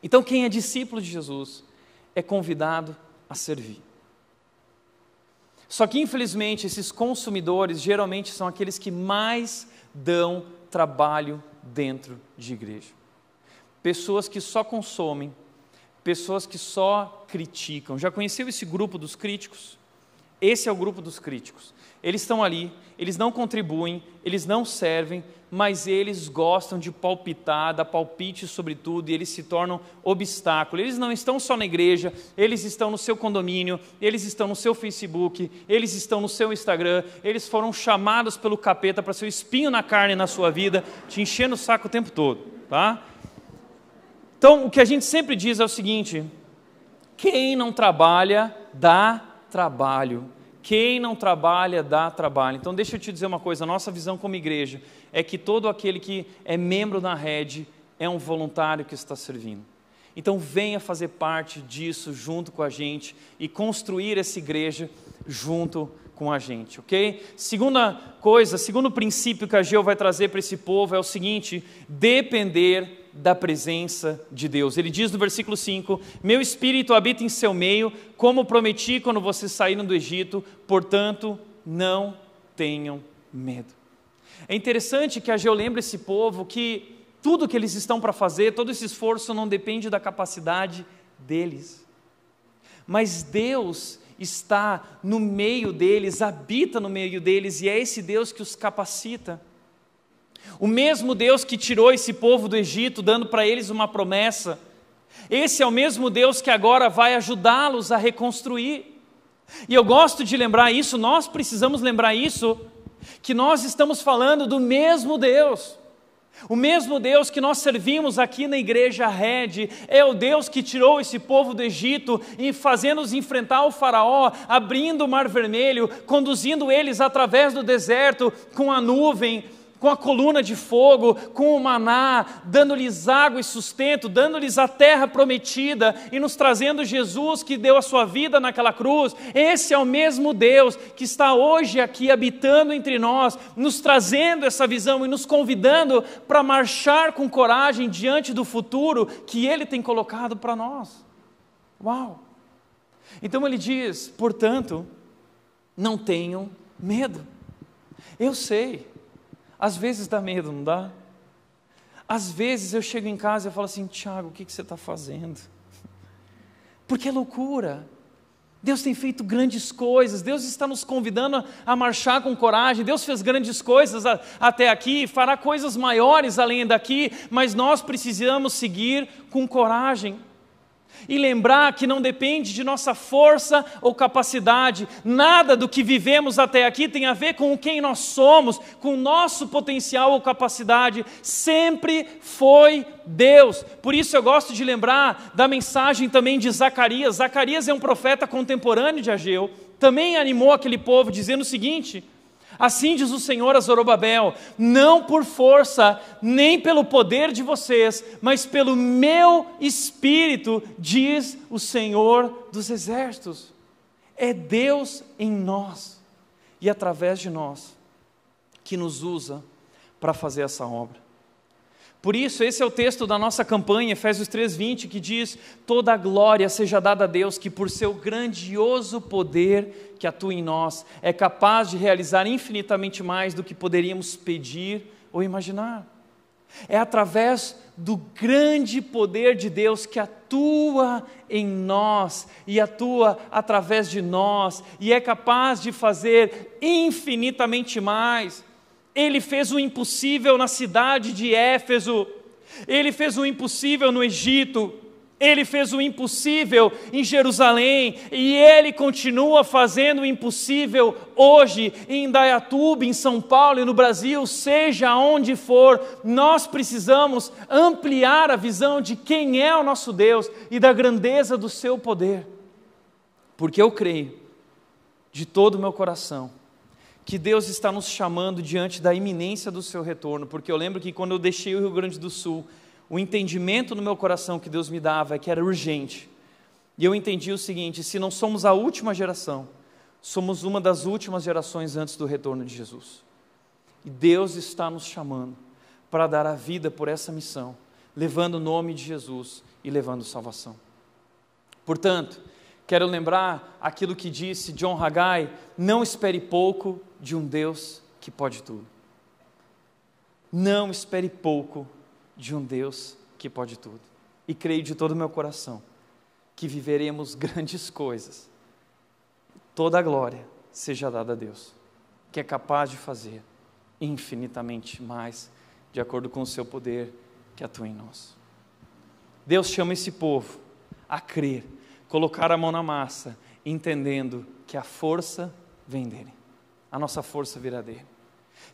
Então quem é discípulo de Jesus é convidado a servir. Só que infelizmente esses consumidores geralmente são aqueles que mais dão trabalho dentro de igreja. Pessoas que só consomem, pessoas que só criticam. Já conheceu esse grupo dos críticos? Esse é o grupo dos críticos. Eles estão ali, eles não contribuem, eles não servem, mas eles gostam de palpitar, dar palpite sobre tudo, e eles se tornam obstáculo. Eles não estão só na igreja, eles estão no seu condomínio, eles estão no seu Facebook, eles estão no seu Instagram, eles foram chamados pelo capeta para ser o espinho na carne na sua vida, te enchendo o saco o tempo todo, tá? Então, o que a gente sempre diz é o seguinte, quem não trabalha, dá trabalho. Quem não trabalha, dá trabalho. Então deixa eu te dizer uma coisa, a nossa visão como igreja é que todo aquele que é membro da Red é um voluntário que está servindo. Então venha fazer parte disso junto com a gente e construir essa igreja junto com a gente, ok? Segunda coisa, segundo princípio que a Ageu vai trazer para esse povo é o seguinte, depender da presença de Deus. Ele diz no versículo 5, meu espírito habita em seu meio, como prometi quando vocês saíram do Egito, portanto, não tenham medo. É interessante que Ageu lembre esse povo que tudo que eles estão para fazer, todo esse esforço não depende da capacidade deles, mas Deus está no meio deles, habita no meio deles, e é esse Deus que os capacita. O mesmo Deus que tirou esse povo do Egito, dando para eles uma promessa, esse é o mesmo Deus que agora vai ajudá-los a reconstruir. E eu gosto de lembrar isso, nós precisamos lembrar isso, que nós estamos falando do mesmo Deus. O mesmo Deus que nós servimos aqui na igreja Red, é o Deus que tirou esse povo do Egito e fazendo-os enfrentar o faraó, abrindo o mar vermelho, conduzindo eles através do deserto com a nuvem, com a coluna de fogo, com o maná, dando-lhes água e sustento, dando-lhes a terra prometida e nos trazendo Jesus que deu a sua vida naquela cruz. Esse é o mesmo Deus que está hoje aqui habitando entre nós, nos trazendo essa visão e nos convidando para marchar com coragem diante do futuro que Ele tem colocado para nós. Uau! Então Ele diz, portanto, não tenham medo. Eu sei. Às vezes dá medo, não dá? às vezes eu chego em casa e falo assim, Tiago, o que você está fazendo? Porque é loucura. Deus tem feito grandes coisas, Deus está nos convidando a marchar com coragem, Deus fez grandes coisas até aqui, fará coisas maiores além daqui, mas nós precisamos seguir com coragem. E lembrar que não depende de nossa força ou capacidade, nada do que vivemos até aqui tem a ver com quem nós somos, com o nosso potencial ou capacidade, sempre foi Deus. Por isso eu gosto de lembrar da mensagem também de Zacarias. Zacarias é um profeta contemporâneo de Ageu, também animou aquele povo dizendo o seguinte: assim diz o Senhor a Zorobabel, não por força, nem pelo poder de vocês, mas pelo meu Espírito, diz o Senhor dos Exércitos. É Deus em nós e através de nós que nos usa para fazer essa obra. Por isso, esse é o texto da nossa campanha, Efésios 3:20, que diz: toda a glória seja dada a Deus, que por seu grandioso poder que atua em nós, é capaz de realizar infinitamente mais do que poderíamos pedir ou imaginar. É através do grande poder de Deus que atua em nós, e atua através de nós, e é capaz de fazer infinitamente mais. Ele fez o impossível na cidade de Éfeso, Ele fez o impossível no Egito, Ele fez o impossível em Jerusalém, e Ele continua fazendo o impossível hoje em Indaiatuba, em São Paulo e no Brasil, seja onde for. Nós precisamos ampliar a visão de quem é o nosso Deus e da grandeza do seu poder, porque eu creio de todo o meu coração que Deus está nos chamando diante da iminência do seu retorno, porque eu lembro que quando eu deixei o Rio Grande do Sul, o entendimento no meu coração que Deus me dava é que era urgente, e eu entendi o seguinte: se não somos a última geração, somos uma das últimas gerações antes do retorno de Jesus, e Deus está nos chamando para dar a vida por essa missão, levando o nome de Jesus e levando salvação. Portanto, quero lembrar aquilo que disse John Haggai: não espere pouco de um Deus que pode tudo. Não espere pouco de um Deus que pode tudo. E creio de todo o meu coração que viveremos grandes coisas. Toda a glória seja dada a Deus, que é capaz de fazer infinitamente mais, de acordo com o seu poder que atua em nós. Deus chama esse povo a crer, colocar a mão na massa, entendendo que a força vem dele. A nossa força virá dele.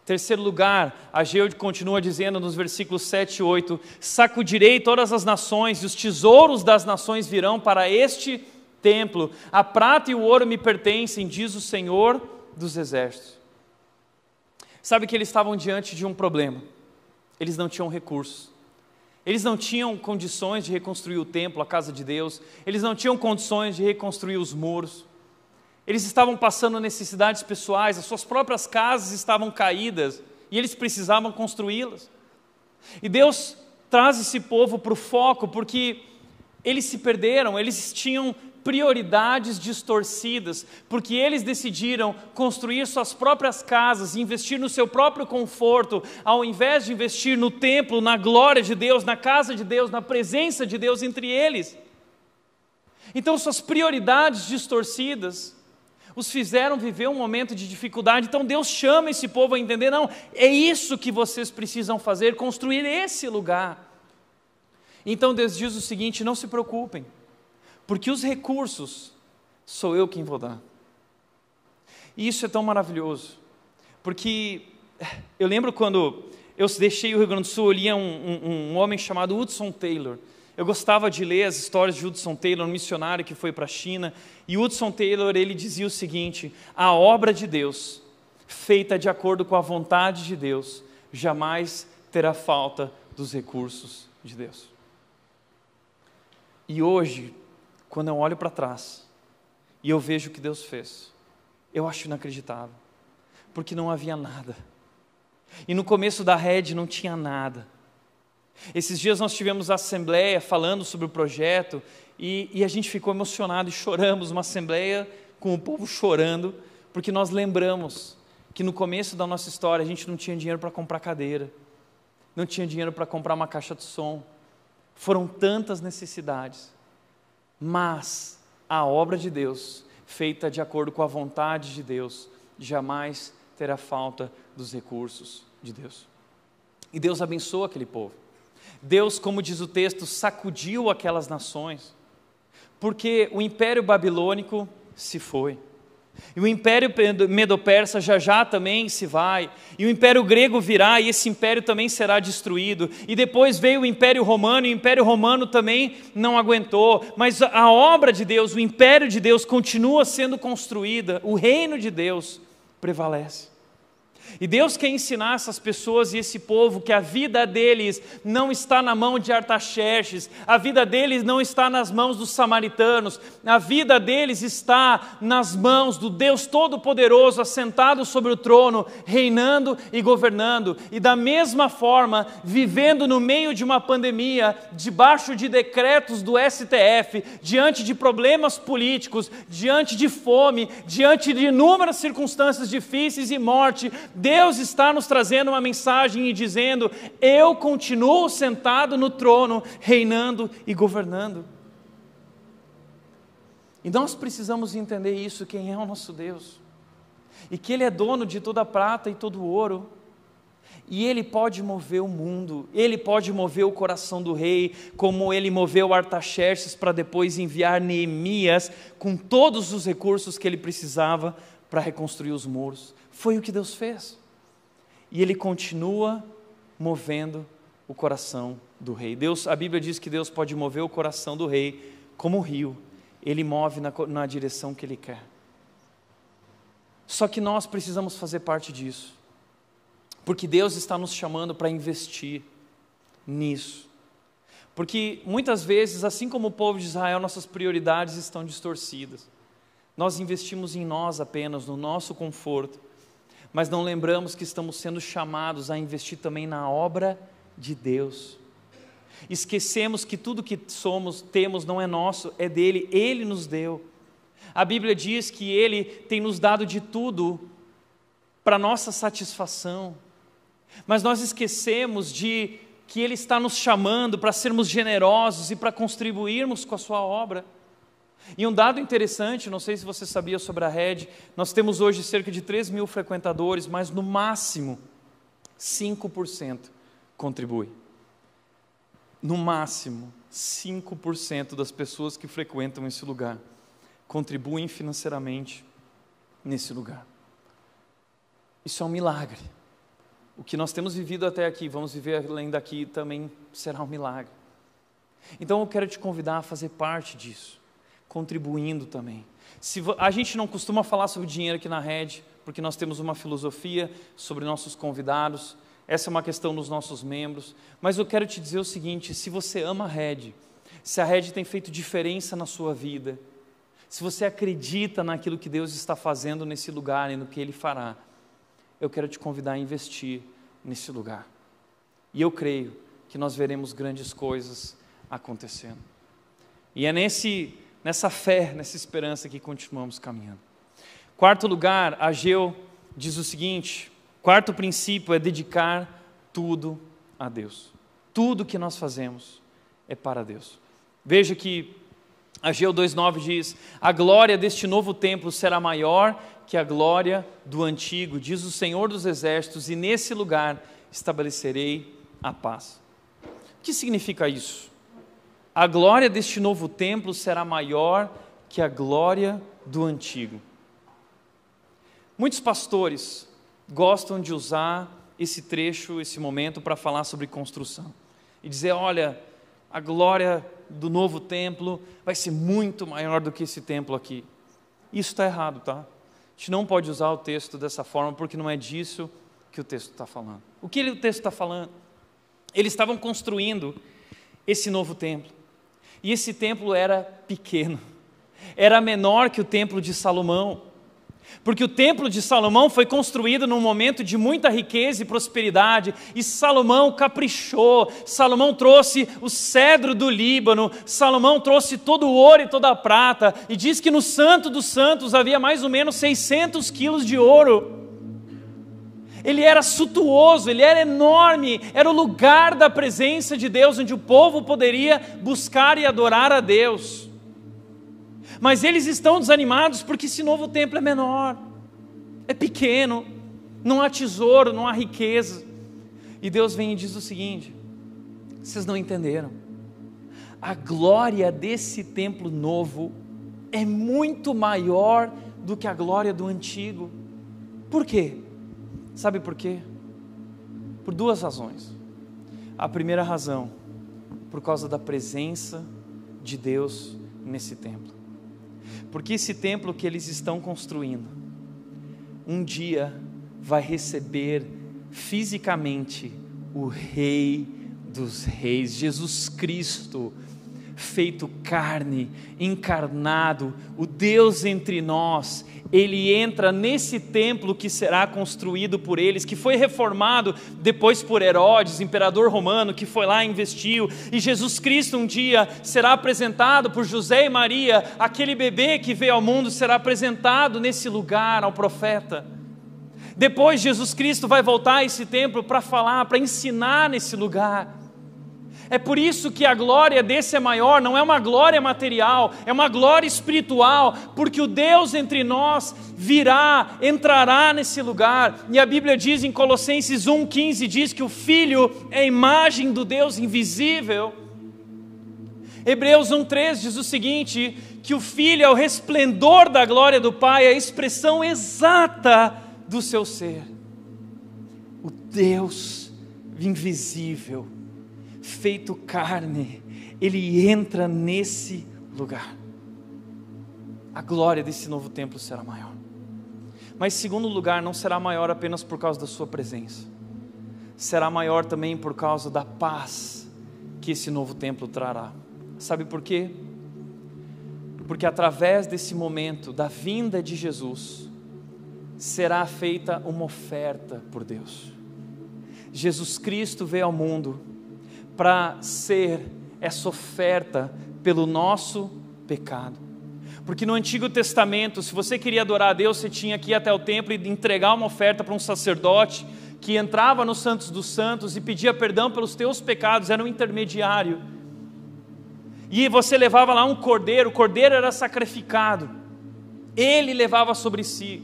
Terceiro lugar, Ageu continua dizendo nos versículos 7 e 8: sacudirei todas as nações, e os tesouros das nações virão para este templo. A prata e o ouro me pertencem, diz o Senhor dos Exércitos. Sabe que eles estavam diante de um problema. Eles não tinham recursos. Eles não tinham condições de reconstruir o templo, a casa de Deus. Eles não tinham condições de reconstruir os muros. Eles estavam passando necessidades pessoais, as suas próprias casas estavam caídas e eles precisavam construí-las. E Deus traz esse povo para o foco porque eles se perderam, eles tinham prioridades distorcidas, porque eles decidiram construir suas próprias casas, investir no seu próprio conforto, ao invés de investir no templo, na glória de Deus, na casa de Deus, na presença de Deus entre eles. Então suas prioridades distorcidas os fizeram viver um momento de dificuldade. Então Deus chama esse povo a entender: não, é isso que vocês precisam fazer, construir esse lugar. Então Deus diz o seguinte: não se preocupem, porque os recursos sou eu quem vou dar. E isso é tão maravilhoso, porque eu lembro quando eu deixei o Rio Grande do Sul, eu lia um homem chamado Hudson Taylor. Eu gostava de ler as histórias de Hudson Taylor, um missionário que foi para a China, e Hudson Taylor, ele dizia o seguinte: a obra de Deus, feita de acordo com a vontade de Deus, jamais terá falta dos recursos de Deus. E hoje, quando eu olho para trás, e eu vejo o que Deus fez, eu acho inacreditável, porque não havia nada, e no começo da rede não tinha nada. Esses dias nós tivemos a assembleia falando sobre o projeto e a gente ficou emocionado e choramos, uma assembleia com o povo chorando, porque nós lembramos que no começo da nossa história a gente não tinha dinheiro para comprar cadeira, não tinha dinheiro para comprar uma caixa de som, foram tantas necessidades, mas a obra de Deus, feita de acordo com a vontade de Deus, jamais terá falta dos recursos de Deus. E Deus abençoa aquele povo. Deus, como diz o texto, sacudiu aquelas nações, porque o império babilônico se foi, e o império medo-persa já também se vai, e o império grego virá, e esse império também será destruído, e depois veio o império romano, e o império romano também não aguentou, mas a obra de Deus, o império de Deus continua sendo construída, o reino de Deus prevalece. E Deus quer ensinar essas pessoas e esse povo que a vida deles não está na mão de Artaxerxes, a vida deles não está nas mãos dos samaritanos, a vida deles está nas mãos do Deus Todo-Poderoso, assentado sobre o trono, reinando e governando, e da mesma forma, vivendo no meio de uma pandemia, debaixo de decretos do STF, diante de problemas políticos, diante de fome, diante de inúmeras circunstâncias difíceis e morte, Deus está nos trazendo uma mensagem e dizendo: eu continuo sentado no trono, reinando e governando. E nós precisamos entender isso, quem é o nosso Deus, e que Ele é dono de toda a prata e todo o ouro, e Ele pode mover o mundo, Ele pode mover o coração do rei, como Ele moveu Artaxerxes para depois enviar Neemias com todos os recursos que ele precisava para reconstruir os muros. Foi o que Deus fez, e Ele continua movendo o coração do rei. A Bíblia diz que Deus pode mover o coração do rei como o rio, Ele move na direção que Ele quer. Só que nós precisamos fazer parte disso, porque Deus está nos chamando para investir nisso, porque muitas vezes, assim como o povo de Israel, nossas prioridades estão distorcidas. Nós investimos em nós apenas, no nosso conforto, mas não lembramos que estamos sendo chamados a investir também na obra de Deus. Esquecemos que tudo que temos não é nosso, é dele, Ele nos deu. A Bíblia diz que Ele tem nos dado de tudo para nossa satisfação, mas nós esquecemos de que Ele está nos chamando para sermos generosos e para contribuirmos com a sua obra. E um dado interessante, não sei se você sabia sobre a Red, nós temos hoje cerca de 3.000 frequentadores, mas no máximo 5% contribui. No máximo 5% das pessoas que frequentam esse lugar contribuem financeiramente nesse lugar. Isso é um milagre. O que nós temos vivido até aqui, vamos viver além daqui, também será um milagre. Então eu quero te convidar a fazer parte disso, contribuindo também. A gente não costuma falar sobre dinheiro aqui na Red, porque nós temos uma filosofia sobre nossos convidados, essa é uma questão dos nossos membros, mas eu quero te dizer o seguinte: se você ama a Red, se a Red tem feito diferença na sua vida, se você acredita naquilo que Deus está fazendo nesse lugar e no que Ele fará, eu quero te convidar a investir nesse lugar. E eu creio que nós veremos grandes coisas acontecendo. E é nessa fé, nessa esperança que continuamos caminhando. Quarto lugar, Ageu diz o seguinte: quarto princípio é dedicar tudo a Deus. Tudo que nós fazemos é para Deus. Veja que Ageu 2,9 diz: a glória deste novo templo será maior que a glória do antigo, diz o Senhor dos Exércitos, e nesse lugar estabelecerei a paz. O que significa isso? A glória deste novo templo será maior que a glória do antigo. Muitos pastores gostam de usar esse trecho, esse momento, para falar sobre construção e dizer: olha, a glória do novo templo vai ser muito maior do que esse templo aqui. Isso está errado, tá? A gente não pode usar o texto dessa forma, porque não é disso que o texto está falando. O que o texto está falando? Eles estavam construindo esse novo templo, e esse templo era pequeno, era menor que o templo de Salomão, porque o templo de Salomão foi construído num momento de muita riqueza e prosperidade, e Salomão caprichou, Salomão trouxe o cedro do Líbano, Salomão trouxe todo o ouro e toda a prata, e diz que no Santo dos Santos havia mais ou menos 600 quilos de ouro. ele era suntuoso, ele era enorme, era o lugar da presença de Deus, onde o povo poderia buscar e adorar a Deus. Mas eles estão desanimados porque esse novo templo é menor, é pequeno, não há tesouro, não há riqueza. E Deus vem e diz o seguinte: vocês não entenderam, a glória desse templo novo é muito maior do que a glória do antigo. Por quê? Sabe por quê? Por duas razões. A primeira razão, por causa da presença de Deus nesse templo. Porque esse templo que eles estão construindo, um dia vai receber fisicamente o Rei dos Reis, Jesus Cristo, feito carne, encarnado, o Deus entre nós. Ele entra nesse templo que será construído por eles, que foi reformado depois por Herodes, imperador romano, que foi lá e investiu. E Jesus Cristo um dia será apresentado por José e Maria, aquele bebê que veio ao mundo será apresentado nesse lugar ao profeta. Depois Jesus Cristo vai voltar a esse templo para falar, para ensinar nesse lugar. É por isso que a glória desse é maior, não é uma glória material, é uma glória espiritual, porque o Deus entre nós virá, entrará nesse lugar. E a Bíblia diz em Colossenses 1,15, diz que o Filho é a imagem do Deus invisível. Hebreus 1,3 diz o seguinte, que o Filho é o resplendor da glória do Pai, a expressão exata do seu ser. O Deus invisível, feito carne, ele entra nesse lugar. A glória desse novo templo será maior. Mas segundo lugar, não será maior apenas por causa da sua presença, será maior também por causa da paz que esse novo templo trará. Sabe por quê? Porque através desse momento da vinda de Jesus, será feita uma oferta por Deus. Jesus Cristo veio ao mundo para ser essa oferta pelo nosso pecado. Porque no Antigo Testamento, se você queria adorar a Deus, você tinha que ir até o templo e entregar uma oferta para um sacerdote, que entrava no Santos dos Santos e pedia perdão pelos teus pecados, era um intermediário. E você levava lá um cordeiro, o cordeiro era sacrificado, ele levava sobre si.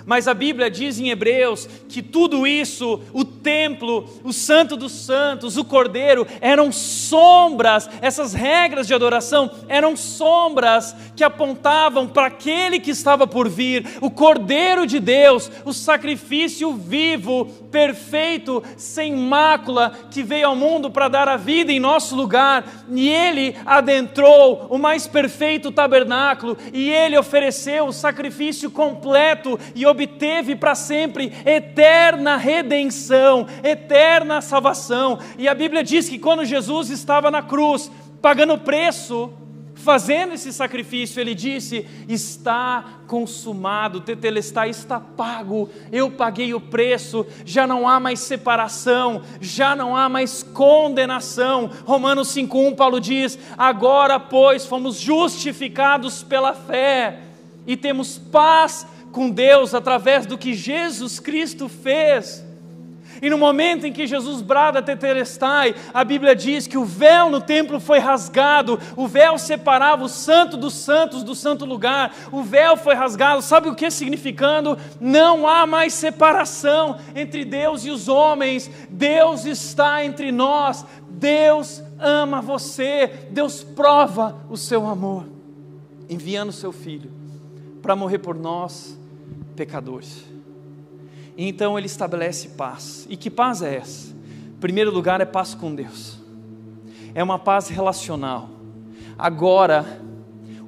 Mas a Bíblia diz em Hebreus que tudo isso, o templo, o Santo dos Santos, o Cordeiro, eram sombras, essas regras de adoração eram sombras que apontavam para aquele que estava por vir, o Cordeiro de Deus, o sacrifício vivo, perfeito, sem mácula, que veio ao mundo para dar a vida em nosso lugar, e Ele adentrou o mais perfeito tabernáculo, e Ele ofereceu o sacrifício completo e obteve para sempre eterna redenção, eterna salvação. E a Bíblia diz que quando Jesus estava na cruz, pagando o preço, fazendo esse sacrifício, Ele disse: está consumado, tetelestai, está pago, eu paguei o preço, já não há mais separação, já não há mais condenação. Romanos 5,1, Paulo diz: agora pois fomos justificados pela fé, e temos paz com Deus através do que Jesus Cristo fez. E no momento em que Jesus brada tetelestai, a Bíblia diz que o véu no templo foi rasgado, o véu separava o santo dos santos do santo lugar, o véu foi rasgado. Sabe o que significando? Não há mais separação entre Deus e os homens, Deus está entre nós, Deus ama você, Deus prova o seu amor, enviando o seu Filho para morrer por nós, pecadores. E então Ele estabelece paz. E que paz é essa? Em primeiro lugar, é paz com Deus, é uma paz relacional. Agora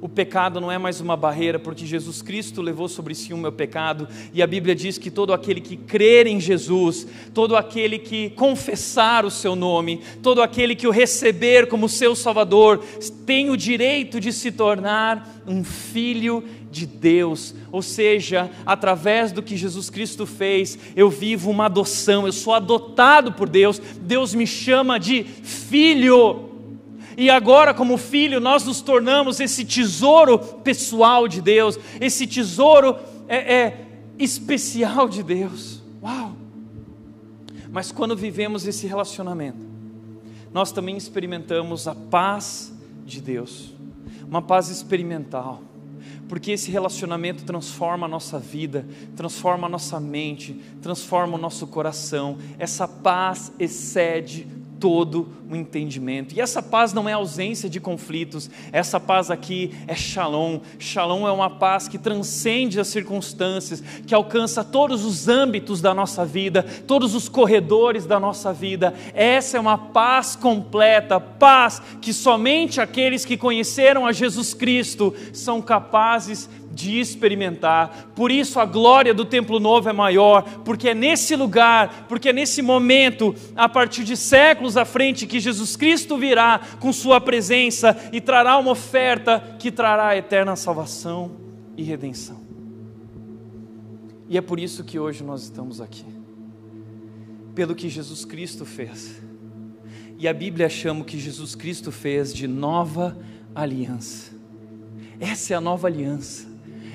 o pecado não é mais uma barreira, porque Jesus Cristo levou sobre si o meu pecado, e a Bíblia diz que todo aquele que crer em Jesus, todo aquele que confessar o seu nome, todo aquele que o receber como seu Salvador, tem o direito de se tornar um filho de Deus. Ou seja, através do que Jesus Cristo fez, eu vivo uma adoção, eu sou adotado por Deus, Deus me chama de filho. E agora, como filho, nós nos tornamos esse tesouro pessoal de Deus, esse tesouro especial de Deus. Uau! Mas quando vivemos esse relacionamento, nós também experimentamos a paz de Deus, uma paz experimental, porque esse relacionamento transforma a nossa vida, transforma a nossa mente, transforma o nosso coração. Essa paz excede todo o entendimento, e essa paz não é ausência de conflitos, essa paz aqui é shalom. Shalom é uma paz que transcende as circunstâncias, que alcança todos os âmbitos da nossa vida, todos os corredores da nossa vida. Essa é uma paz completa, paz que somente aqueles que conheceram a Jesus Cristo são capazes de experimentar. Por isso a glória do templo novo é maior, porque é nesse lugar, porque é nesse momento, a partir de séculos à frente, que Jesus Cristo virá com sua presença e trará uma oferta que trará a eterna salvação e redenção. E é por isso que hoje nós estamos aqui, pelo que Jesus Cristo fez. E a Bíblia chama o que Jesus Cristo fez de nova aliança. Essa é a nova aliança.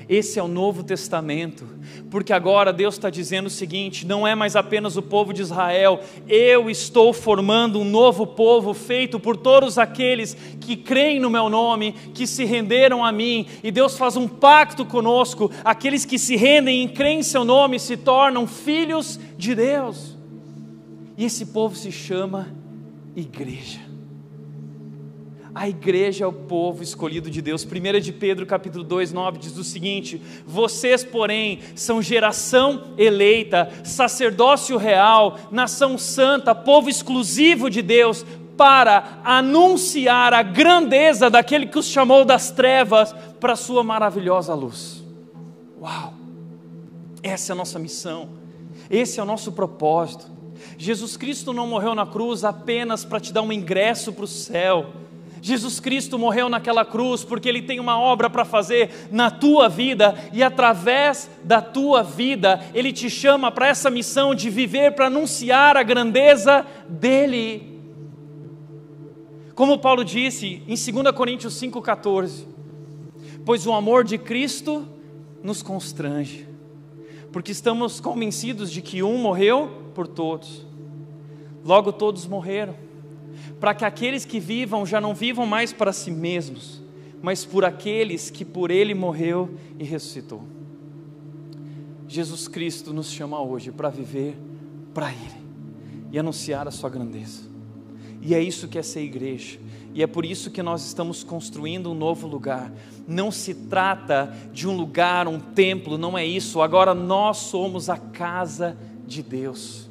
Esse é o Novo Testamento, porque agora Deus está dizendo o seguinte: não é mais apenas o povo de Israel, eu estou formando um novo povo feito por todos aqueles que creem no meu nome, que se renderam a mim, e Deus faz um pacto conosco. Aqueles que se rendem e creem em seu nome se tornam filhos de Deus, e esse povo se chama igreja. A igreja é o povo escolhido de Deus. 1 de Pedro capítulo 2, 9 diz o seguinte: vocês, porém, são geração eleita, sacerdócio real, nação santa, povo exclusivo de Deus, para anunciar a grandeza daquele que os chamou das trevas para a sua maravilhosa luz. Uau! Essa é a nossa missão, esse é o nosso propósito. Jesus Cristo não morreu na cruz apenas para te dar um ingresso para o céu. Jesus Cristo morreu naquela cruz porque Ele tem uma obra para fazer na tua vida, e através da tua vida Ele te chama para essa missão de viver para anunciar a grandeza dEle. Como Paulo disse em 2 Coríntios 5,14: pois o amor de Cristo nos constrange, porque estamos convencidos de que um morreu por todos, logo todos morreram, para que aqueles que vivam já não vivam mais para si mesmos, mas por aqueles que por Ele morreu e ressuscitou. Jesus Cristo nos chama hoje para viver para Ele e anunciar a sua grandeza, e é isso que é ser igreja, e é por isso que nós estamos construindo um novo lugar. Não se trata de um lugar, um templo, não é isso. Agora nós somos a casa de Deus.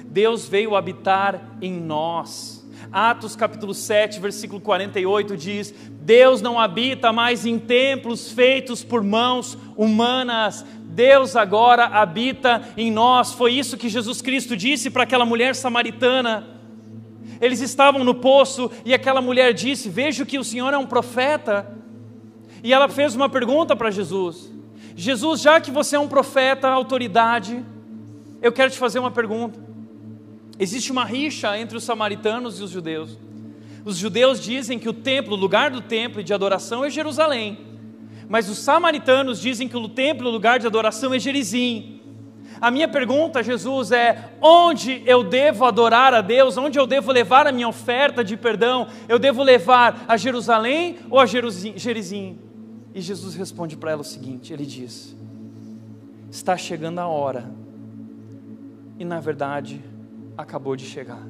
Deus veio habitar em nós. Atos capítulo 7, versículo 48 diz: Deus não habita mais em templos feitos por mãos humanas. Deus agora habita em nós. Foi isso que Jesus Cristo disse para aquela mulher samaritana. Eles estavam no poço e aquela mulher disse: vejo que o Senhor é um profeta. E ela fez uma pergunta para Jesus: Jesus, já que você é um profeta, autoridade, eu quero te fazer uma pergunta. Existe uma rixa entre os samaritanos e os judeus. Os judeus dizem que o templo, o lugar do templo e de adoração é Jerusalém, mas os samaritanos dizem que o templo, o lugar de adoração é Gerizim. A minha pergunta, Jesus, é: onde eu devo adorar a Deus? Onde eu devo levar a minha oferta de perdão? Eu devo levar a Jerusalém ou a Gerizim? E Jesus responde para ela o seguinte, ele diz: está chegando a hora, e na verdade acabou de chegar,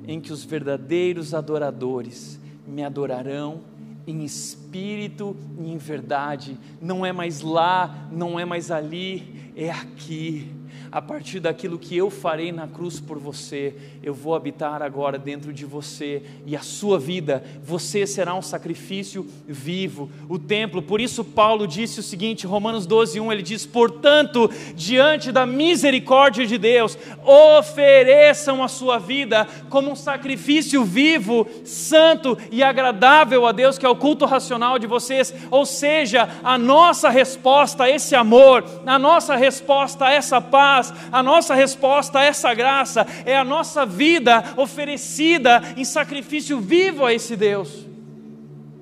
em que os verdadeiros adoradores me adorarão em espírito e em verdade. Não é mais lá, não é mais ali, é aqui. A partir daquilo que eu farei na cruz por você, eu vou habitar agora dentro de você, e a sua vida, você será um sacrifício vivo. O templo, por isso Paulo disse o seguinte, Romanos 12:1, ele diz: portanto, diante da misericórdia de Deus, ofereçam a sua vida como um sacrifício vivo, santo e agradável a Deus, que é o culto racional de vocês. Ou seja, a nossa resposta a esse amor, a nossa resposta a essa paz, a nossa resposta a essa graça, é a nossa vida oferecida em sacrifício vivo a esse Deus.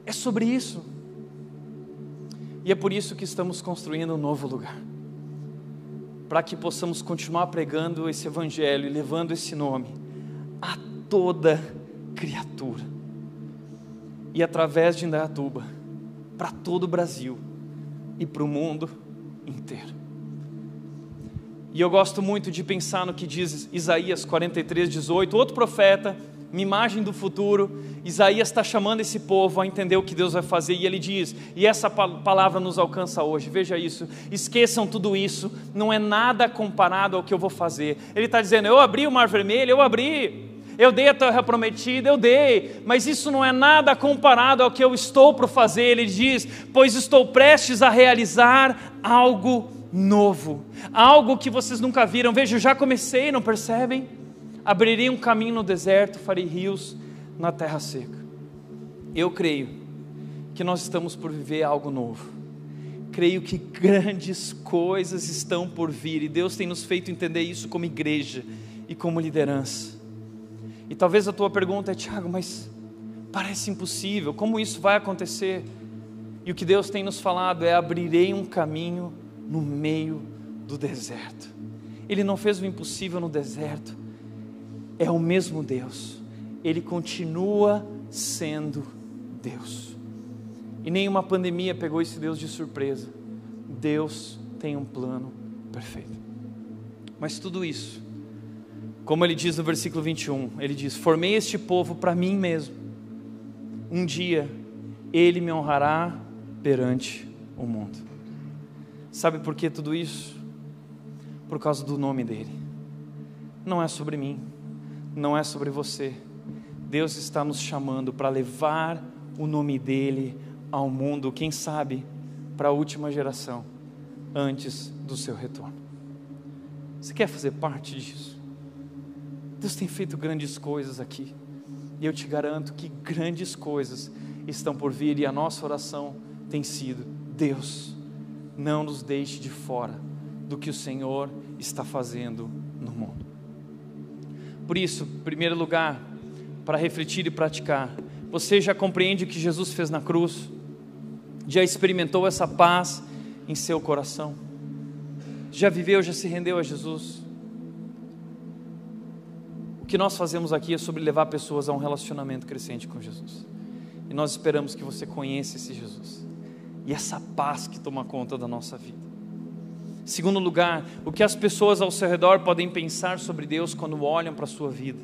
É sobre isso. E é por isso que estamos construindo um novo lugar. para que possamos continuar pregando esse evangelho e levando esse nome a toda criatura. E através de Indaiatuba, para todo o Brasil e para o mundo inteiro. E eu gosto muito de pensar no que diz Isaías 43:18, outro profeta, uma imagem do futuro. Isaías está chamando esse povo a entender o que Deus vai fazer, e ele diz, e essa palavra nos alcança hoje, veja isso: esqueçam tudo isso, não é nada comparado ao que eu vou fazer. Ele está dizendo, eu abri o mar vermelho, eu dei a terra prometida, eu dei, mas isso não é nada comparado ao que eu estou para fazer. Ele diz, pois estou prestes a realizar algo novo, algo que vocês nunca viram. Veja, eu já comecei, não percebem? Abrirei um caminho no deserto, farei rios na terra seca. Eu creio que nós estamos por viver algo novo. Creio que grandes coisas estão por vir, e Deus tem nos feito entender isso como igreja e como liderança. E talvez a tua pergunta é, Tiago, mas parece impossível, como isso vai acontecer? E o que Deus tem nos falado é, abrirei um caminho no meio do deserto. Ele não fez o impossível no deserto, é o mesmo Deus, Ele continua sendo Deus, e nenhuma pandemia pegou esse Deus de surpresa. Deus tem um plano perfeito. Mas tudo isso, como Ele diz no versículo 21, Ele diz, formei este povo para mim mesmo, um dia Ele me honrará perante o mundo. Sabe por que tudo isso? Por causa do nome dEle. Não é sobre mim, não é sobre você. Deus está nos chamando para levar o nome dEle ao mundo, quem sabe para a última geração, antes do seu retorno. Você quer fazer parte disso? Deus tem feito grandes coisas aqui, e eu te garanto que grandes coisas estão por vir, e a nossa oração tem sido, Deus, não nos deixe de fora do que o Senhor está fazendo no mundo. Por isso, em primeiro lugar, para refletir e praticar, você já compreende o que Jesus fez na cruz? Já experimentou essa paz em seu coração? Já viveu, já se rendeu a Jesus? O que nós fazemos aqui é sobre levar pessoas a um relacionamento crescente com Jesus, e nós esperamos que você conheça esse Jesus e essa paz que toma conta da nossa vida. Segundo lugar, o que as pessoas ao seu redor podem pensar sobre Deus quando olham para a sua vida?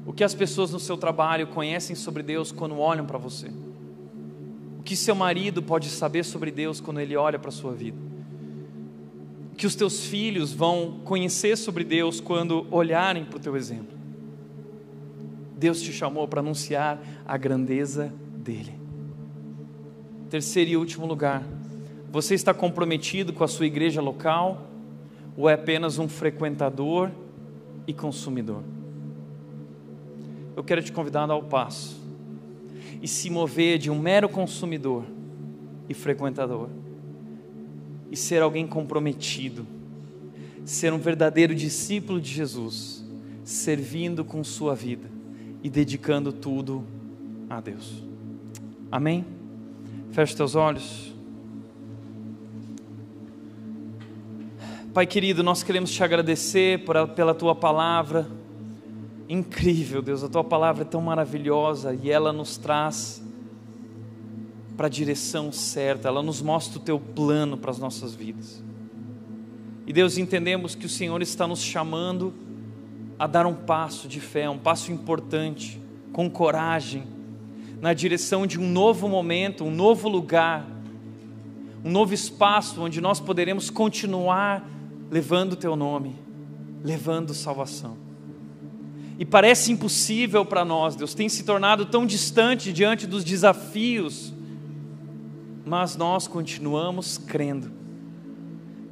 O que as pessoas no seu trabalho conhecem sobre Deus quando olham para você? O que seu marido pode saber sobre Deus quando ele olha para a sua vida? O que os teus filhos vão conhecer sobre Deus quando olharem para o teu exemplo? Deus te chamou para anunciar a grandeza dEle. Terceiro e último lugar, você está comprometido com a sua igreja local, ou é apenas um frequentador e consumidor? Eu quero te convidar a dar o passo e se mover de um mero consumidor e frequentador, e ser alguém comprometido, ser um verdadeiro discípulo de Jesus, servindo com sua vida e dedicando tudo a Deus. Amém? Feche teus olhos. Pai querido, nós queremos te agradecer pela tua palavra incrível, Deus. A tua palavra é tão maravilhosa e ela nos traz para a direção certa, ela nos mostra o teu plano para as nossas vidas. E Deus, entendemos que o Senhor está nos chamando a dar um passo de fé, um passo importante, com coragem, na direção de um novo momento, um novo lugar, um novo espaço onde nós poderemos continuar levando o teu nome, levando salvação. E parece impossível para nós, Deus, tem se tornado tão distante diante dos desafios, mas nós continuamos crendo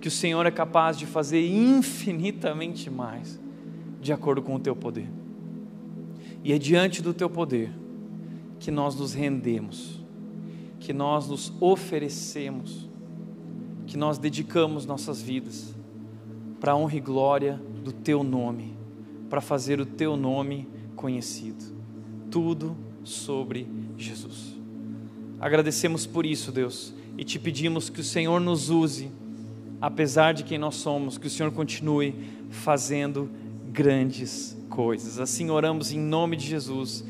que o Senhor é capaz de fazer infinitamente mais, de acordo com o teu poder. E é diante do teu poder que nós nos rendemos, que nós nos oferecemos, que nós dedicamos nossas vidas para a honra e glória do teu nome, para fazer o teu nome conhecido. Tudo sobre Jesus. Agradecemos por isso, Deus, e te pedimos que o Senhor nos use apesar de quem nós somos, que o Senhor continue fazendo grandes coisas. Assim oramos em nome de Jesus,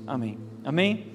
amém. Amém?